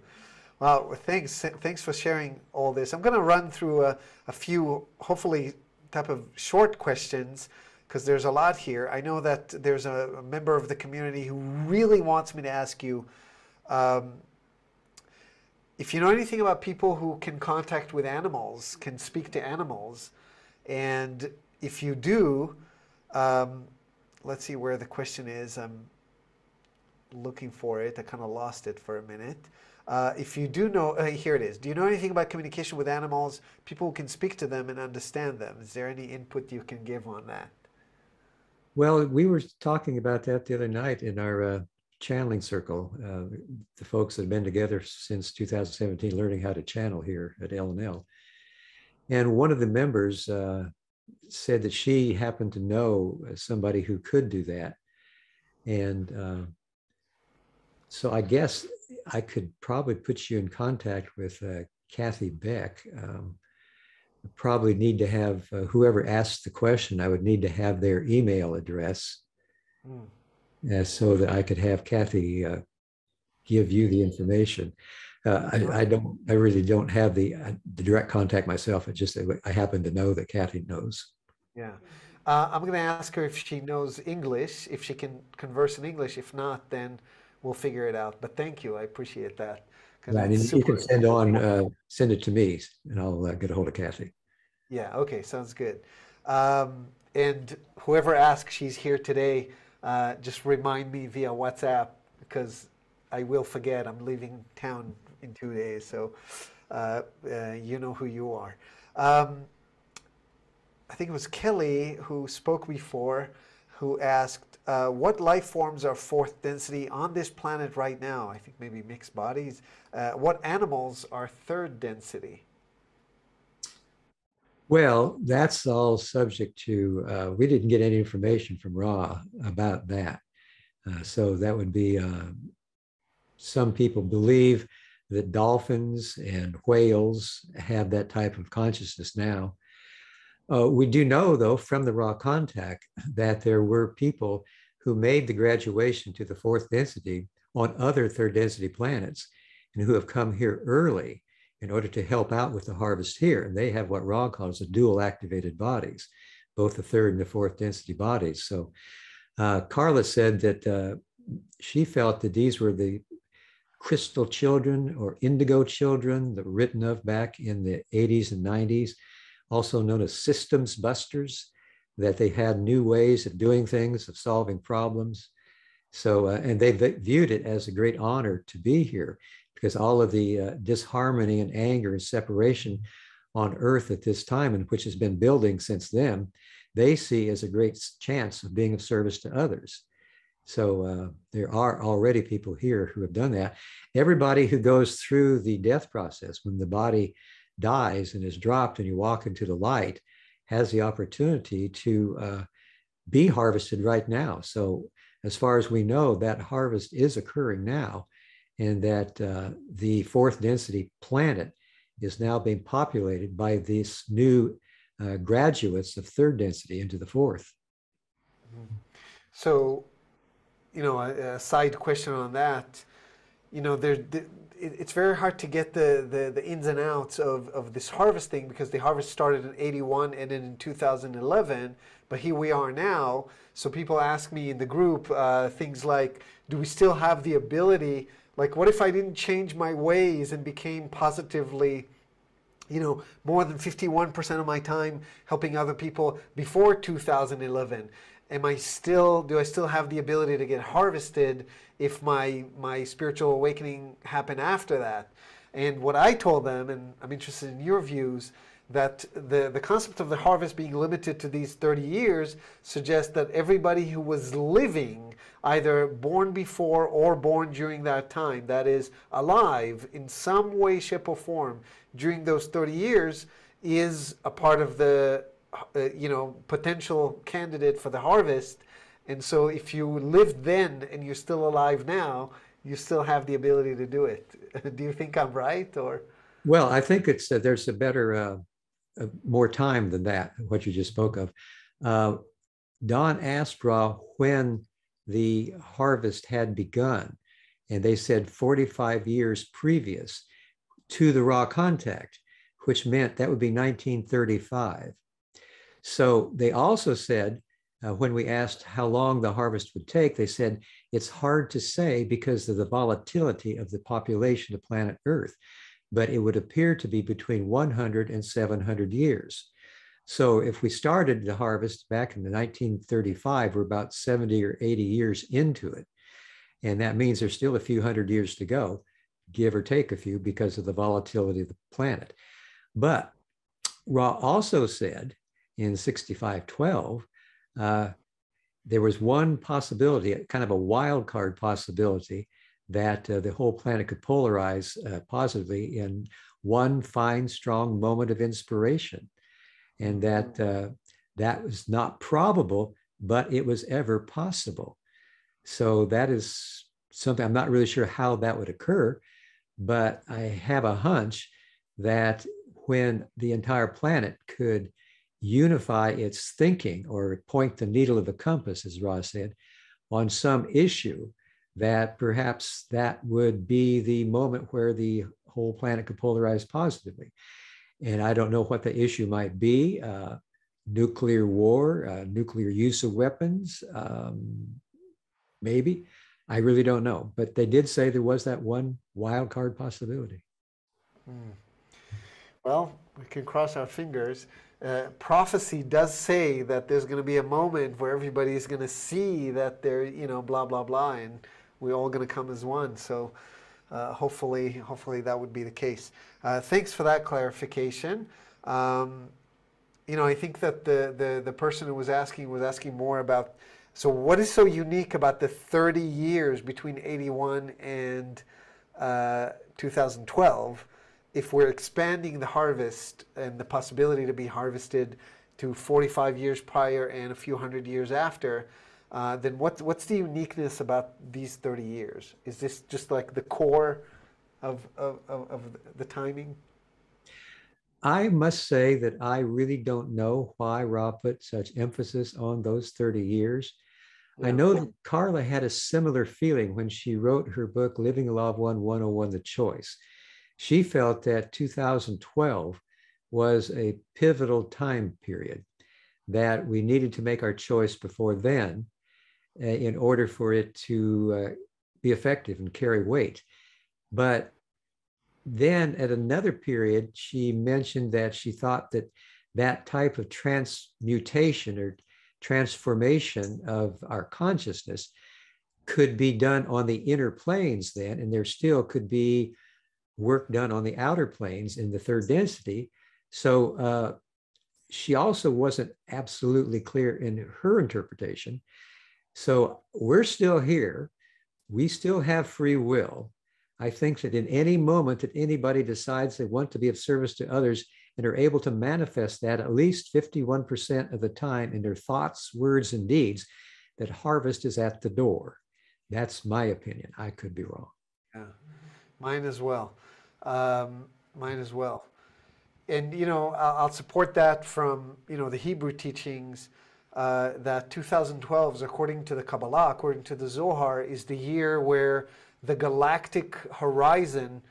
Well, thanks for sharing all this. I'm going to run through a few, hopefully, type of short questions, because there's a lot here. I know that there's a member of the community who really wants me to ask you if you know anything about people who can contact with animals, can speak to animals, and if you do, let's see where the question is. I'm looking for it. I kind of lost it for a minute. If you do know, here it is. Do you know anything about communication with animals, people who can speak to them and understand them? Is there any input you can give on that? Well, we were talking about that the other night in our channeling circle. The folks that have been together since 2017 learning how to channel here at L&L. And one of the members said that she happened to know somebody who could do that. And so I guess I could probably put you in contact with Kathy Beck. Probably need to have whoever asked the question, I would need to have their email address so that I could have Kathy give you the information. I really don't have the direct contact myself. It just, I happen to know that Kathy knows. Yeah. I'm going to ask her if she knows English, if she can converse in English. If not, then we'll figure it out. But thank you, I appreciate that. Right, and you can send it to me, and I'll get a hold of Kathy. Yeah, okay, sounds good. And whoever asks, she's here today. Just remind me via WhatsApp, because I will forget. I'm leaving town in 2 days, so you know who you are. I think it was Kelly who spoke before, who asked, what life forms are fourth density on this planet right now? I think maybe mixed bodies. What animals are third density? Well, that's all subject to, we didn't get any information from Ra about that. So that would be, some people believe that dolphins and whales have that type of consciousness now. We do know, though, from the Ra contact that there were people who made the graduation to the fourth density on other third density planets and who have come here early in order to help out with the harvest here. And they have what Ra calls the dual activated bodies, both the third and the fourth density bodies. So Carla said that she felt that these were the crystal children or indigo children that were written of back in the 80s and 90s, also known as systems busters, that they had new ways of doing things, of solving problems. So, and they viewed it as a great honor to be here, because all of the disharmony and anger and separation on Earth at this time, and which has been building since then, they see as a great chance of being of service to others. So there are already people here who have done that. Everybody who goes through the death process, when the body dies and is dropped and you walk into the light, has the opportunity to be harvested right now. So as far as we know, that harvest is occurring now, and that the fourth density planet is now being populated by these new graduates of third density into the fourth. So, you know, a side question on that, you know, it's very hard to get the ins and outs of this harvesting, because the harvest started in 81 and then in 2011, but here we are now. So people ask me in the group things like, do we still have the ability, like what if I didn't change my ways and became positively, you know, more than 51% of my time helping other people before 2011? Do I still have the ability to get harvested if my spiritual awakening happened after that? And what I told them, and I'm interested in your views, that the concept of the harvest being limited to these 30 years suggests that everybody who was living, either born before or born during that time, that is alive in some way, shape, or form during those 30 years, is a part of the you know, potential candidate for the harvest. And so if you lived then and you're still alive now, you still have the ability to do it. Do you think I'm right, or? Well, I think it's there's a better, more time than that, what you just spoke of. Don asked Ra when the harvest had begun, and they said 45 years previous to the Ra contact, which meant that would be 1935. So they also said, when we asked how long the harvest would take, they said, it's hard to say because of the volatility of the population of planet Earth, but it would appear to be between 100 and 700 years. So if we started the harvest back in the 1935, we're about 70 or 80 years into it. And that means there's still a few hundred years to go, give or take a few, because of the volatility of the planet. But Ra also said, in 6512, there was one possibility, kind of a wild card possibility, that the whole planet could polarize positively in one fine, strong moment of inspiration. And that that was not probable, but it was ever possible. So that is something, I'm not really sure how that would occur, but I have a hunch that when the entire planet could unify its thinking or point the needle of the compass, as Ra said, on some issue, that perhaps that would be the moment where the whole planet could polarize positively. And I don't know what the issue might be, nuclear war, nuclear use of weapons, maybe. I really don't know, but they did say there was that one wild card possibility. Well, we can cross our fingers. Prophecy does say that there's going to be a moment where everybody's going to see that they're, blah, blah, blah, and we're all going to come as one. So hopefully that would be the case. Thanks for that clarification. I think that the person who was asking more about, so what is so unique about the 30 years between 81 and 2012? If we're expanding the harvest and the possibility to be harvested to 45 years prior and a few hundred years after, then what's the uniqueness about these 30 years? Is this just like the core of the timing? I must say that I really don't know why Ra put such emphasis on those 30 years. Yeah. I know that Carla had a similar feeling when she wrote her book, Living the Law of One, 101, The Choice. She felt that 2012 was a pivotal time period, that we needed to make our choice before then in order for it to be effective and carry weight. But then at another period, she mentioned that she thought that that type of transmutation or transformation of our consciousness could be done on the inner planes then, and there still could be work done on the outer planes in the third density. So she also wasn't absolutely clear in her interpretation. So we're still here. We still have free will. I think that in any moment that anybody decides they want to be of service to others and are able to manifest that at least 51% of the time in their thoughts, words, and deeds, that harvest is at the door. That's my opinion. I could be wrong. Yeah, mine as well. And, I'll support that from, the Hebrew teachings, that 2012, according to the Kabbalah, according to the Zohar, is the year where the galactic horizon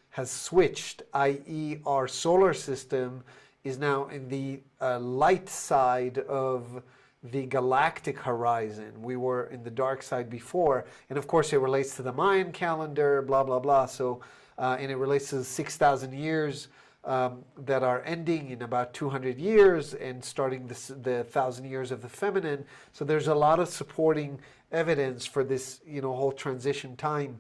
has switched, i.e. our solar system is now in the light side of the galactic horizon. We were in the dark side before. And of course, it relates to the Mayan calendar, blah, blah, blah. So, and it relates to the 6,000 years that are ending in about 200 years and starting the 1,000 years of the feminine. So there's a lot of supporting evidence for this, whole transition time.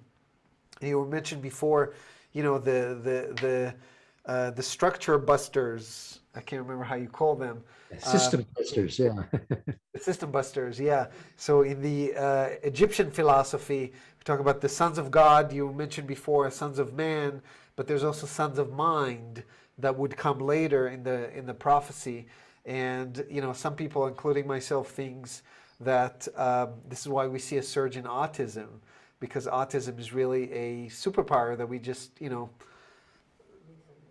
You mentioned before, the structure busters. I can't remember how you call them. System busters, yeah. The system busters, yeah. So in the Egyptian philosophy, we talk about the sons of God. You mentioned before sons of man, but there's also sons of mind that would come later in the prophecy. And some people, including myself, thinks that this is why we see a surge in autism, because autism is really a superpower that we just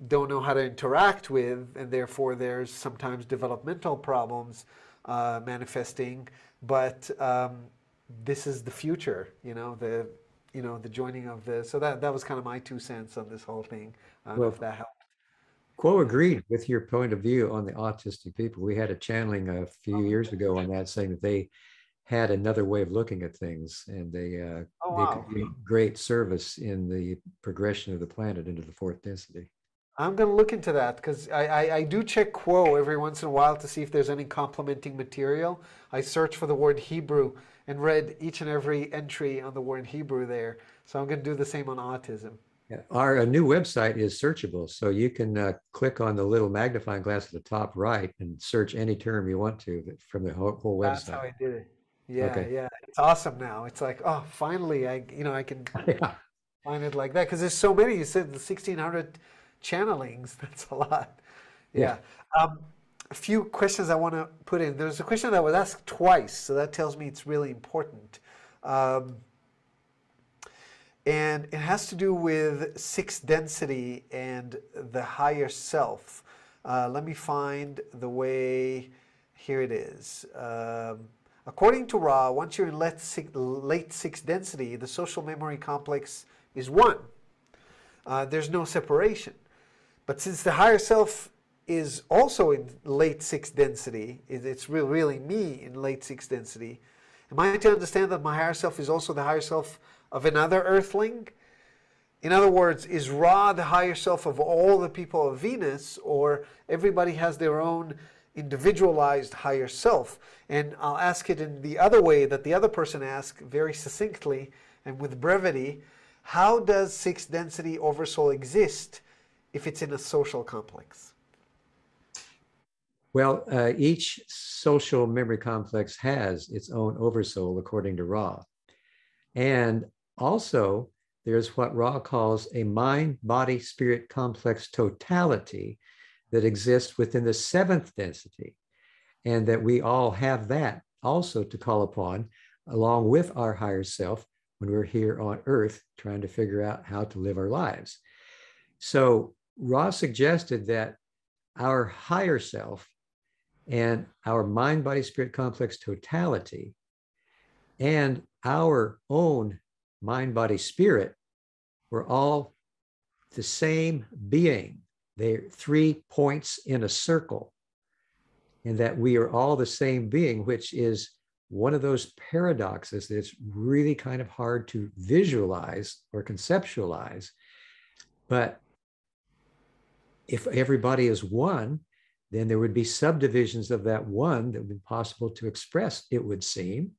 don't know how to interact with, and therefore there's sometimes developmental problems manifesting. But this is the future, the joining of the. So that was kind of my 2 cents on this whole thing. I don't know if that helped. Quo agreed with your point of view on the autistic people. We had a channeling a few years ago on that, saying that they had another way of looking at things, and they could be great service in the progression of the planet into the fourth density. I'm going to look into that, because I do check Quo every once in a while to see if there's any complementing material. I search for the word Hebrew and read each and every entry on the word Hebrew there. So I'm going to do the same on autism. Yeah. Our new website is searchable, so you can click on the little magnifying glass at the top right and search any term you want to from the whole website. That's how I did it. Yeah, okay. Yeah. It's awesome now. It's like, oh, finally, I can find it like that, because there's so many. You said the 1,600 channelings. That's a lot. Yeah. A few questions I want to put in. There's a question that was asked twice, so that tells me it's really important. And it has to do with sixth density and the higher self. Let me find the way. Here it is. According to Ra, once you're in late sixth density, the social memory complex is one. There's no separation. But since the higher self is also in late sixth density, it's really me in late sixth density, Am I to understand that my higher self is also the higher self of another earthling? In other words, is Ra the higher self of all the people of Venus, or everybody has their own individualized higher self? And I'll ask it in the other way that the other person asked, very succinctly and with brevity. How does sixth density oversoul exist if it's in a social complex? Well, each social memory complex has its own oversoul, according to Ra. And also, there's what Ra calls a mind-body-spirit complex totality that exists within the seventh density, and that we all have that also to call upon, along with our higher self, when we're here on Earth trying to figure out how to live our lives. So Ra suggested that our higher self and our mind-body-spirit complex totality and our own mind-body-spirit were all the same being. They're 3 points in a circle, and that we are all the same being, which is one of those paradoxes that's really kind of hard to visualize or conceptualize. But if everybody is one, then there would be subdivisions of that one that would be possible to express, it would seem.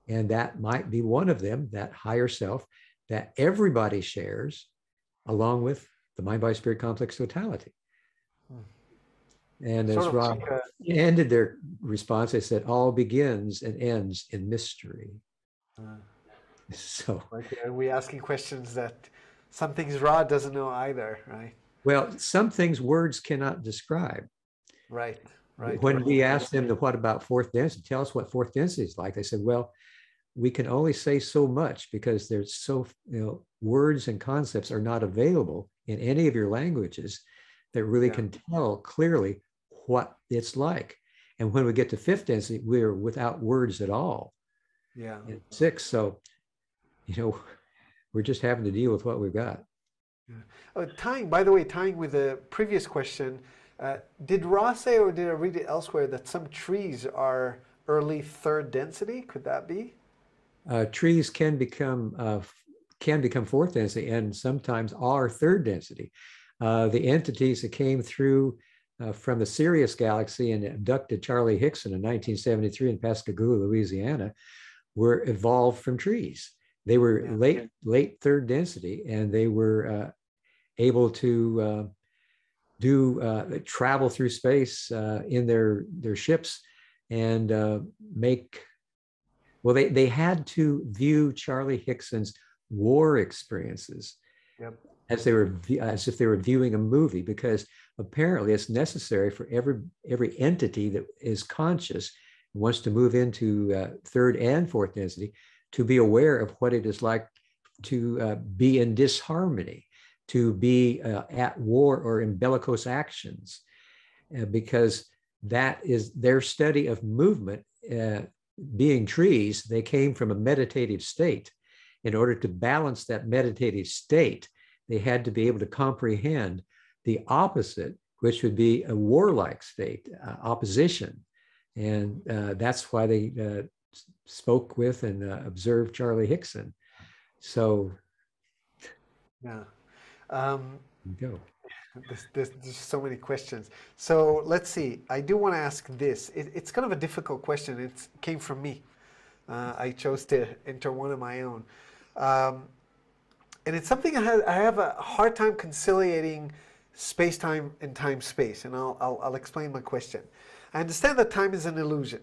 And that might be one of them, that higher self that everybody shares, along with the mind-body-spirit complex totality. And as Ra ended their response, they said, all begins and ends in mystery. So are we asking questions that some things Ra doesn't know either, right? Well, some things words cannot describe. Right, right. When we asked them, what about fourth density? Tell us what fourth density is like. They said, well, we can only say so much because there's so, words and concepts are not available in any of your languages that really can tell clearly what it's like. And when we get to fifth density, we're without words at all. Yeah. In sixth, so, we're just having to deal with what we've got. Yeah. By the way, tying with the previous question, did Ra say, or did I read it elsewhere, that some trees are early third density? Could that be? Trees can become fourth density, and sometimes are third density. The entities that came through from the Sirius galaxy and abducted Charlie Hickson in 1973 in Pascagoula, Louisiana, were evolved from trees. They were late third density, and they were able to travel through space in their ships and they had to view Charlie Hickson's war experiences as if they were viewing a movie, because apparently it's necessary for every entity that is conscious and wants to move into third and fourth density to be aware of what it is like to be in disharmony, to be at war or in bellicose actions, because that is their study of movement. Being trees, they came from a meditative state. In order to balance that meditative state, they had to be able to comprehend the opposite, which would be a warlike state, opposition. And that's why they spoke with and observed Charlie Hickson. So, yeah. Go. There's so many questions. So let's see. I do want to ask this. It's kind of a difficult question. It came from me. I chose to enter one of my own. And it's something I have a hard time conciliating space-time and time-space. And I'll explain my question. I understand that time is an illusion.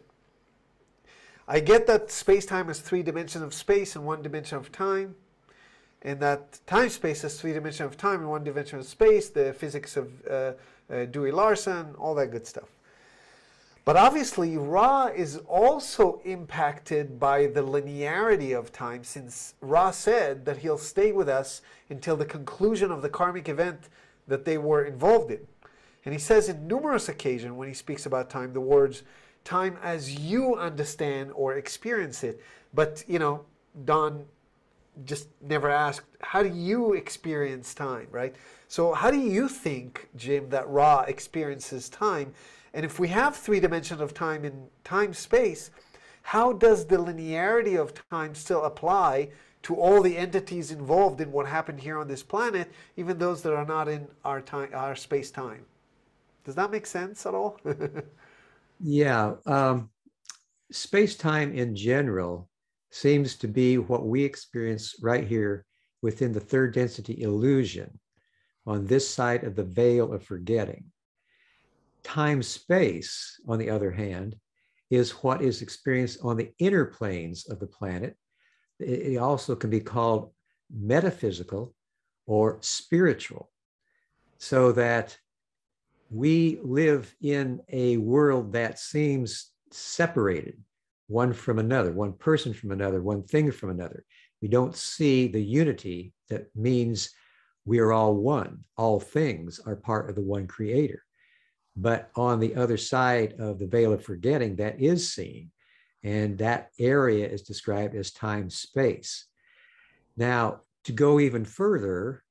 I get that space-time is 3 dimensions of space and 1 dimension of time. And that time-space is 3 dimensions of time and 1 dimension of space, the physics of Dewey Larson, all that good stuff. But obviously, Ra is also impacted by the linearity of time, since Ra said that he'll stay with us until the conclusion of the karmic event that they were involved in. And he says in numerous occasions when he speaks about time, the words, time as you understand or experience it. But, Don just never asked, how do you experience time, right? So how do you think, Jim, that Ra experiences time? And if we have 3 dimensions of time in time-space, how does the linearity of time still apply to all the entities involved in what happened here on this planet, even those that are not in our time, our space-time? Does that make sense at all? Yeah. Space-time in general seems to be what we experience right here within the third density illusion on this side of the veil of forgetting. Time-space, on the other hand, is what is experienced on the inner planes of the planet. It also can be called metaphysical or spiritual, so that we live in a world that seems separated, one from another, one person from another, one thing from another. We don't see the unity that means we are all one. All things are part of the one creator. But on the other side of the veil of forgetting, that is seen. And that area is described as time-space. Now, to go even further,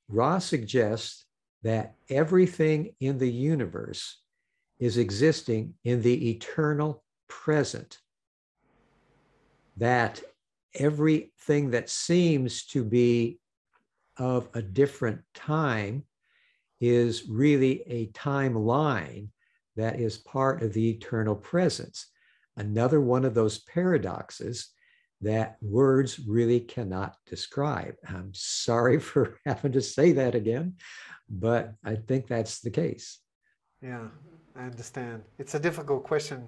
Ra suggests that everything in the universe is existing in the eternal present. That everything that seems to be of a different time is really a timeline that is part of the eternal presence. Another one of those paradoxes that words really cannot describe. I'm sorry for having to say that again, but I think that's the case. Yeah, I understand. It's a difficult question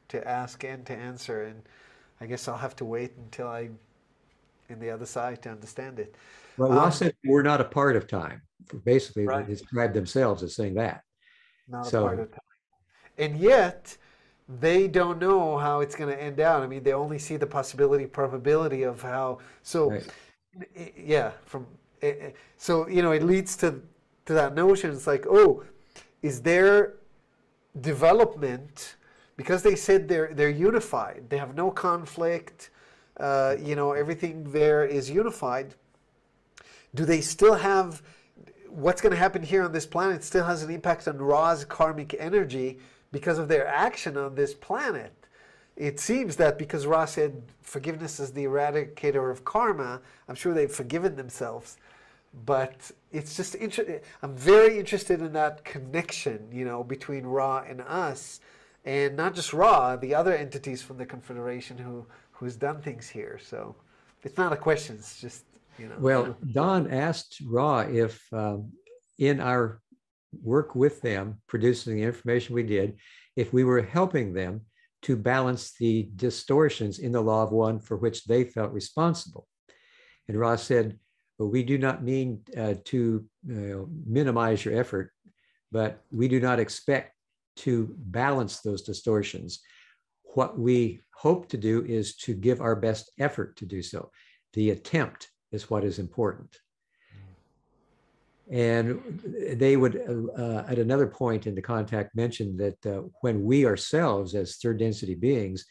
to ask and to answer, and I guess I'll have to wait until I'm in the other side to understand it. Well, Ross said we're not a part of time. Basically, right. They describe themselves as saying that. Not a part of time. And yet, they don't know how it's going to end out. I mean, they only see the possibility, probability of how. So, right. Yeah, so, you know, it leads to that notion. It's like, oh, is there development, because they said they're unified, they have no conflict, you know, everything there is unified. Do they still have, what's going to happen here on this planet still has an impact on Ra's karmic energy because of their action on this planet? It seems that because Ra said forgiveness is the eradicator of karma, I'm sure they've forgiven themselves. But it's just interesting. I'm very interested in that connection, you know, between Ra and us, and not just Ra, the other entities from the Confederation who's done things here. So it's not a question. It's just, you know. Well, Don asked Ra if in our work with them, producing the information we did, if we were helping them to balance the distortions in the law of one for which they felt responsible. And Ra said, well, we do not mean to minimize your effort, but we do not expect to balance those distortions. What we hope to do is to give our best effort to do so. The attempt is what is important. And they would, at another point in the contact, mention that when we ourselves, as third density beings,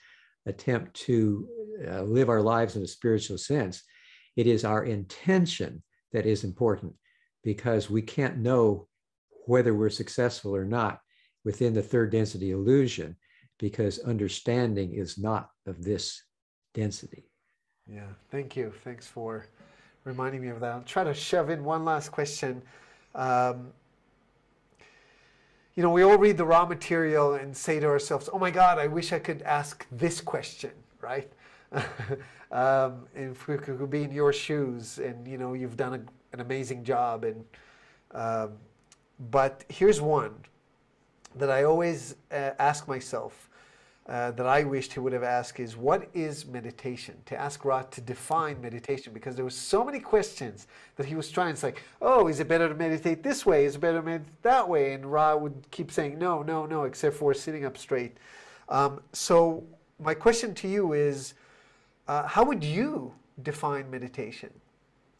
attempt to live our lives in a spiritual sense, it is our intention that is important, because we can't know whether we're successful or not within the third density illusion, because understanding is not of this density. Yeah, thank you. Thanks for reminding me of that. I'll try to shove in one last question. You know, we all read the raw material and say to ourselves, oh my God, I wish I could ask this question, right? If we could be in your shoes, and, you know, you've done an amazing job. And but here's one that I always ask myself, that I wished he would have asked, is what is meditation? To ask Ra to define meditation, because there were so many questions that he was trying. It's like, oh, is it better to meditate this way? Is it better to meditate that way? And Ra would keep saying, no, no, no, except for sitting up straight. So my question to you is, how would you define meditation,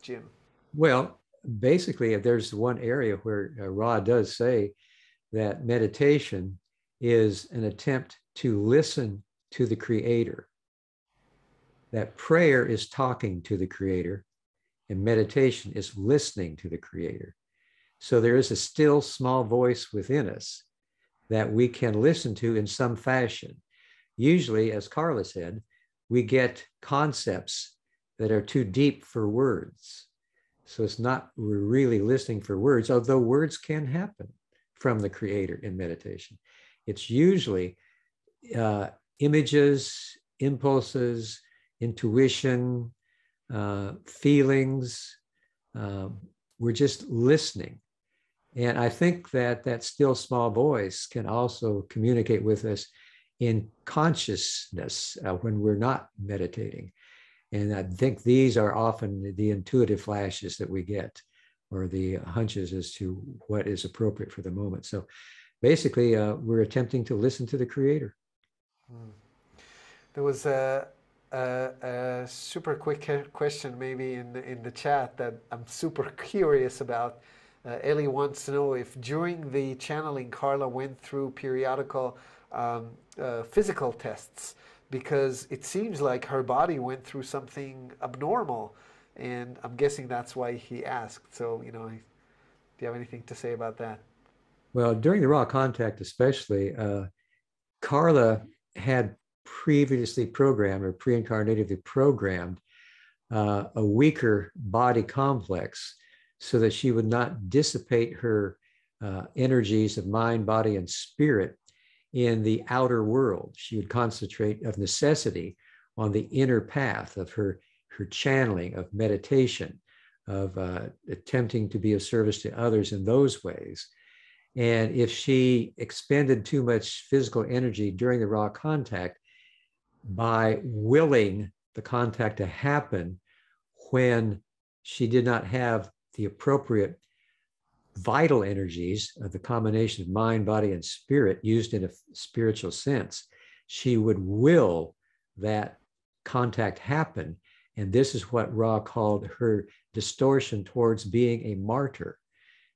Jim? Well, basically, there's one area where Ra does say that meditation is an attempt to listen to the Creator. That prayer is talking to the Creator, and meditation is listening to the Creator. So there is a still small voice within us that we can listen to in some fashion. usually, as Carla said, we get concepts that are too deep for words. So it's not we're really listening for words, although words can happen from the creator in meditation. It's usually images, impulses, intuition, feelings. We're just listening. And I think that still small voice can also communicate with us in consciousness when we're not meditating. And I think these are often the intuitive flashes that we get, or the hunches as to what is appropriate for the moment. So basically, we're attempting to listen to the creator. There was a super quick question maybe in the chat that I'm super curious about. Ellie wants to know if during the channeling, Carla went through periodical physical tests, because it seems like her body went through something abnormal, and I'm guessing that's why he asked. So, do you have anything to say about that? Well, during the raw contact especially, Carla had previously programmed or pre-incarnatively programmed a weaker body complex so that she would not dissipate her energies of mind, body, and spirit in the outer world. She would concentrate of necessity on the inner path of her channeling, of meditation, of attempting to be of service to others in those ways. And if she expended too much physical energy during the raw contact by willing the contact to happen when she did not have the appropriate vital energies of the combination of mind, body, and spirit used in a spiritual sense, she would will that contact happen. And this is what Ra called her distortion towards being a martyr,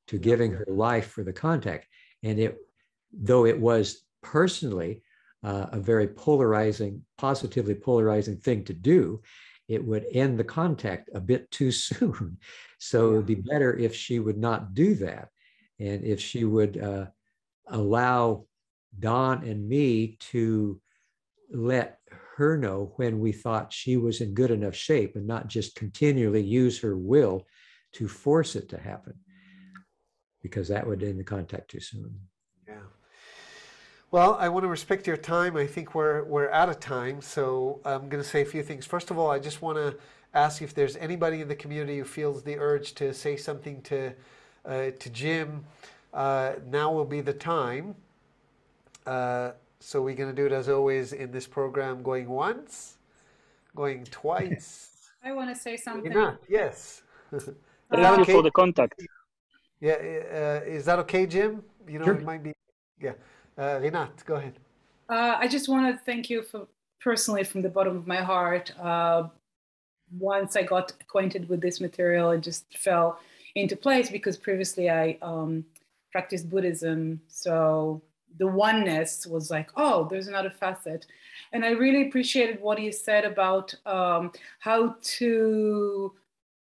to giving her life for the contact. And though it was personally a very polarizing, positively polarizing thing to do, it would end the contact a bit too soon. So it would be better if she would not do that. And if she would allow Don and me to let her know when we thought she was in good enough shape, and not just continually use her will to force it to happen, because that would end the contact too soon. Yeah. Well, I want to respect your time. I think we're out of time, so I'm going to say a few things. First of all, I just want to ask if there's anybody in the community who feels the urge to say something to Jim. Now will be the time. So we're going to do it as always in this program, going once, going twice. I want to say something. Yes. Thank you for the contact. Yeah, is that okay, Jim? Sure. It might be. Yeah. Rinat, go ahead. I just want to thank you personally from the bottom of my heart. Once I got acquainted with this material, it just fell into place, because previously I practiced Buddhism. So the oneness was like, oh, there's another facet. And I really appreciated what you said about how to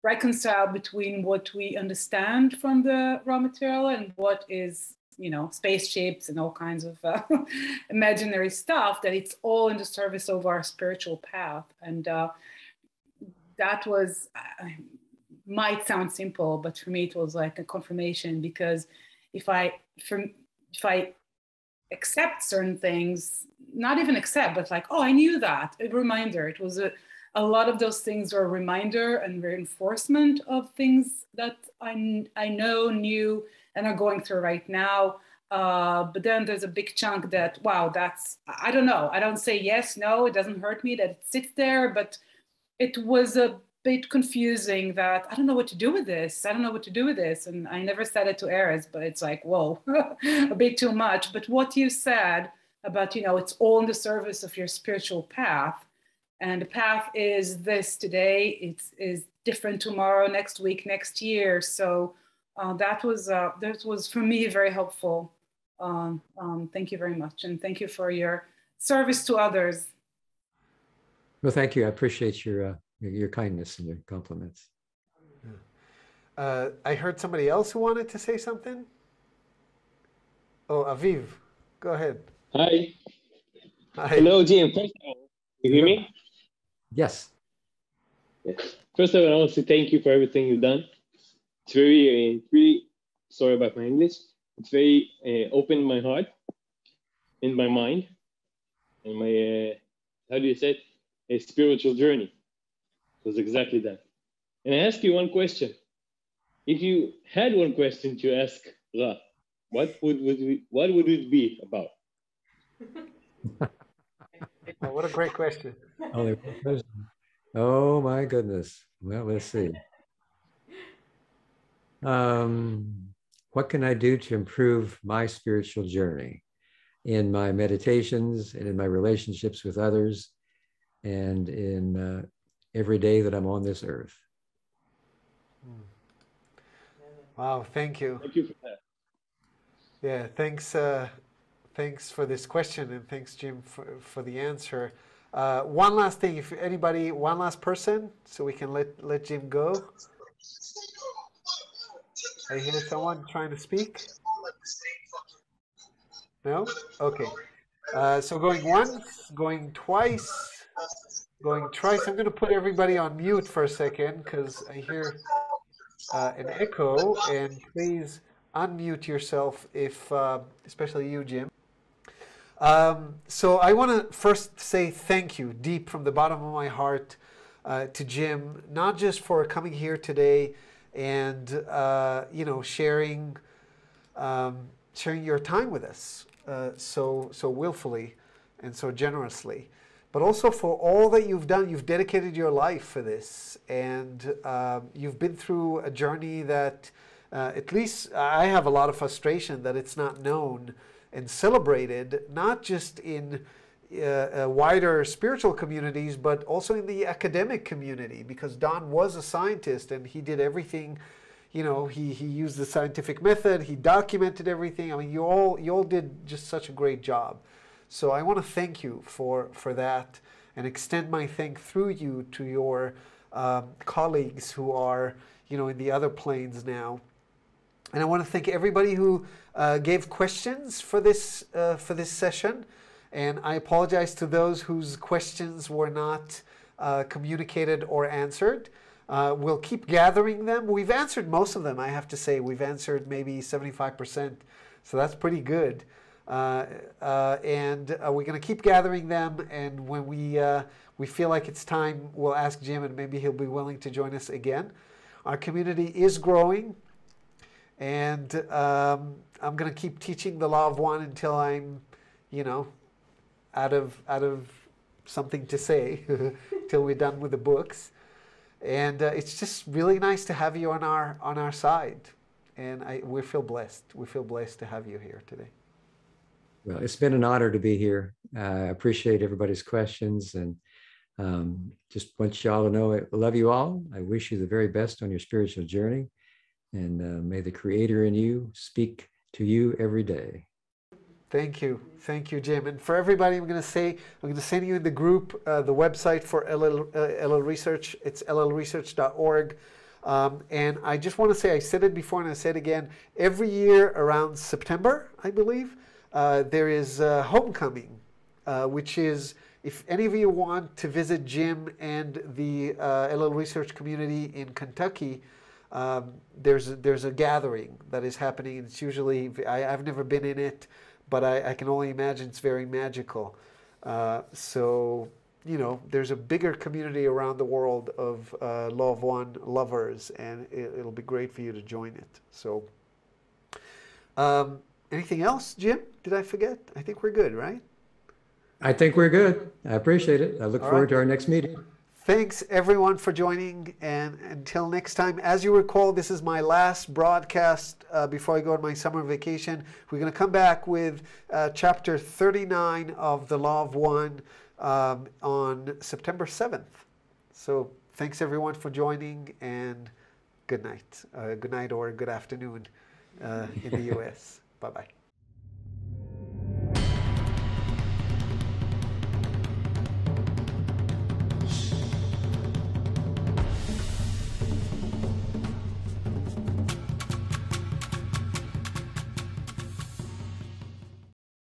reconcile between what we understand from the raw material and what is, spaceships and all kinds of imaginary stuff, that it's all in the service of our spiritual path. And that was, might sound simple, but for me, it was like a confirmation, because if I accept certain things, not even accept, but like, oh, I knew that, a reminder. It was a lot of those things are a reminder and reinforcement of things that I knew, and are going through right now. But then there's a big chunk that, wow, I don't know. I don't say yes, no, it doesn't hurt me that it sits there, but it was a bit confusing that I don't know what to do with this. I don't know what to do with this. And I never said it to Erez, but it's like, whoa, a bit too much. But what you said about, it's all in the service of your spiritual path. And the path is this today. It is different tomorrow, next week, next year. So that was for me very helpful. Thank you very much, and thank you for your service to others. Well, thank you. I appreciate your kindness and your compliments. I heard somebody else who wanted to say something. Oh, Aviv, go ahead. Hi. Hello, Jim. First of all, you hear me? Yes. First of all, I want to thank you for everything you've done. It's very, really, sorry about my English. It's very opened my heart and my mind and my, how do you say it? A spiritual journey. It was exactly that. And I ask you one question. If you had one question to ask Ra, what would it be about? Oh, what a great question. Oh my goodness. Well, let's see. What can I do to improve my spiritual journey in my meditations and in my relationships with others and in every day that I'm on this earth? Wow, thank you. Thank you for that. Yeah, thanks for this question, and thanks, Jim, for the answer. One last thing, if anybody, one last person, so we can let Jim go. I hear someone trying to speak. No? Okay. So going once, going twice, going thrice. I'm going to put everybody on mute for a second because I hear an echo, and please unmute yourself if, especially you, Jim. So I want to first say thank you deep from the bottom of my heart to Jim, not just for coming here today and sharing your time with us so willfully and so generously, but also for all that you've done. You've dedicated your life for this, and you've been through a journey that at least I have a lot of frustration that it's not known and celebrated, not just in wider spiritual communities, but also in the academic community, because Don was a scientist and he did everything. He used the scientific method, he documented everything. I mean, you all did just such a great job. So I want to thank you for that, and extend my thank through you to your colleagues who are in the other planes now. And I want to thank everybody who gave questions for this session. And I apologize to those whose questions were not communicated or answered. We'll keep gathering them. We've answered most of them, I have to say. We've answered maybe 75%. So that's pretty good. And we're going to keep gathering them. And when we feel like it's time, we'll ask Jim, and maybe he'll be willing to join us again. Our community is growing. And I'm going to keep teaching the Law of One until I'm, out of something to say, till we're done with the books. And it's just really nice to have you on our side. And we feel blessed. We feel blessed to have you here today. Well, it's been an honor to be here. I appreciate everybody's questions, and just want y'all to know I love you all. I wish you the very best on your spiritual journey. And may the Creator in you speak to you every day. Thank you, Jim. And for everybody, I'm going to send you in the group the website for LL Research. It's llresearch.org. And I just want to say, I said it before and I said it again. Every year around September, I believe, there is Homecoming, which is, if any of you want to visit Jim and the LL Research community in Kentucky. There's a gathering that is happening. It's usually, I've never been in it, but I can only imagine it's very magical. So, there's a bigger community around the world of Law of One lovers, and it'll be great for you to join it. So, anything else, Jim? Did I forget? I think we're good, right? I think we're good. I appreciate it. I look forward to our next meeting. Thanks, everyone, for joining. And until next time, as you recall, this is my last broadcast before I go on my summer vacation. We're going to come back with chapter 39 of the Law of One on September 7th. So thanks, everyone, for joining, and good night. Good night or good afternoon in the U.S. Bye-bye.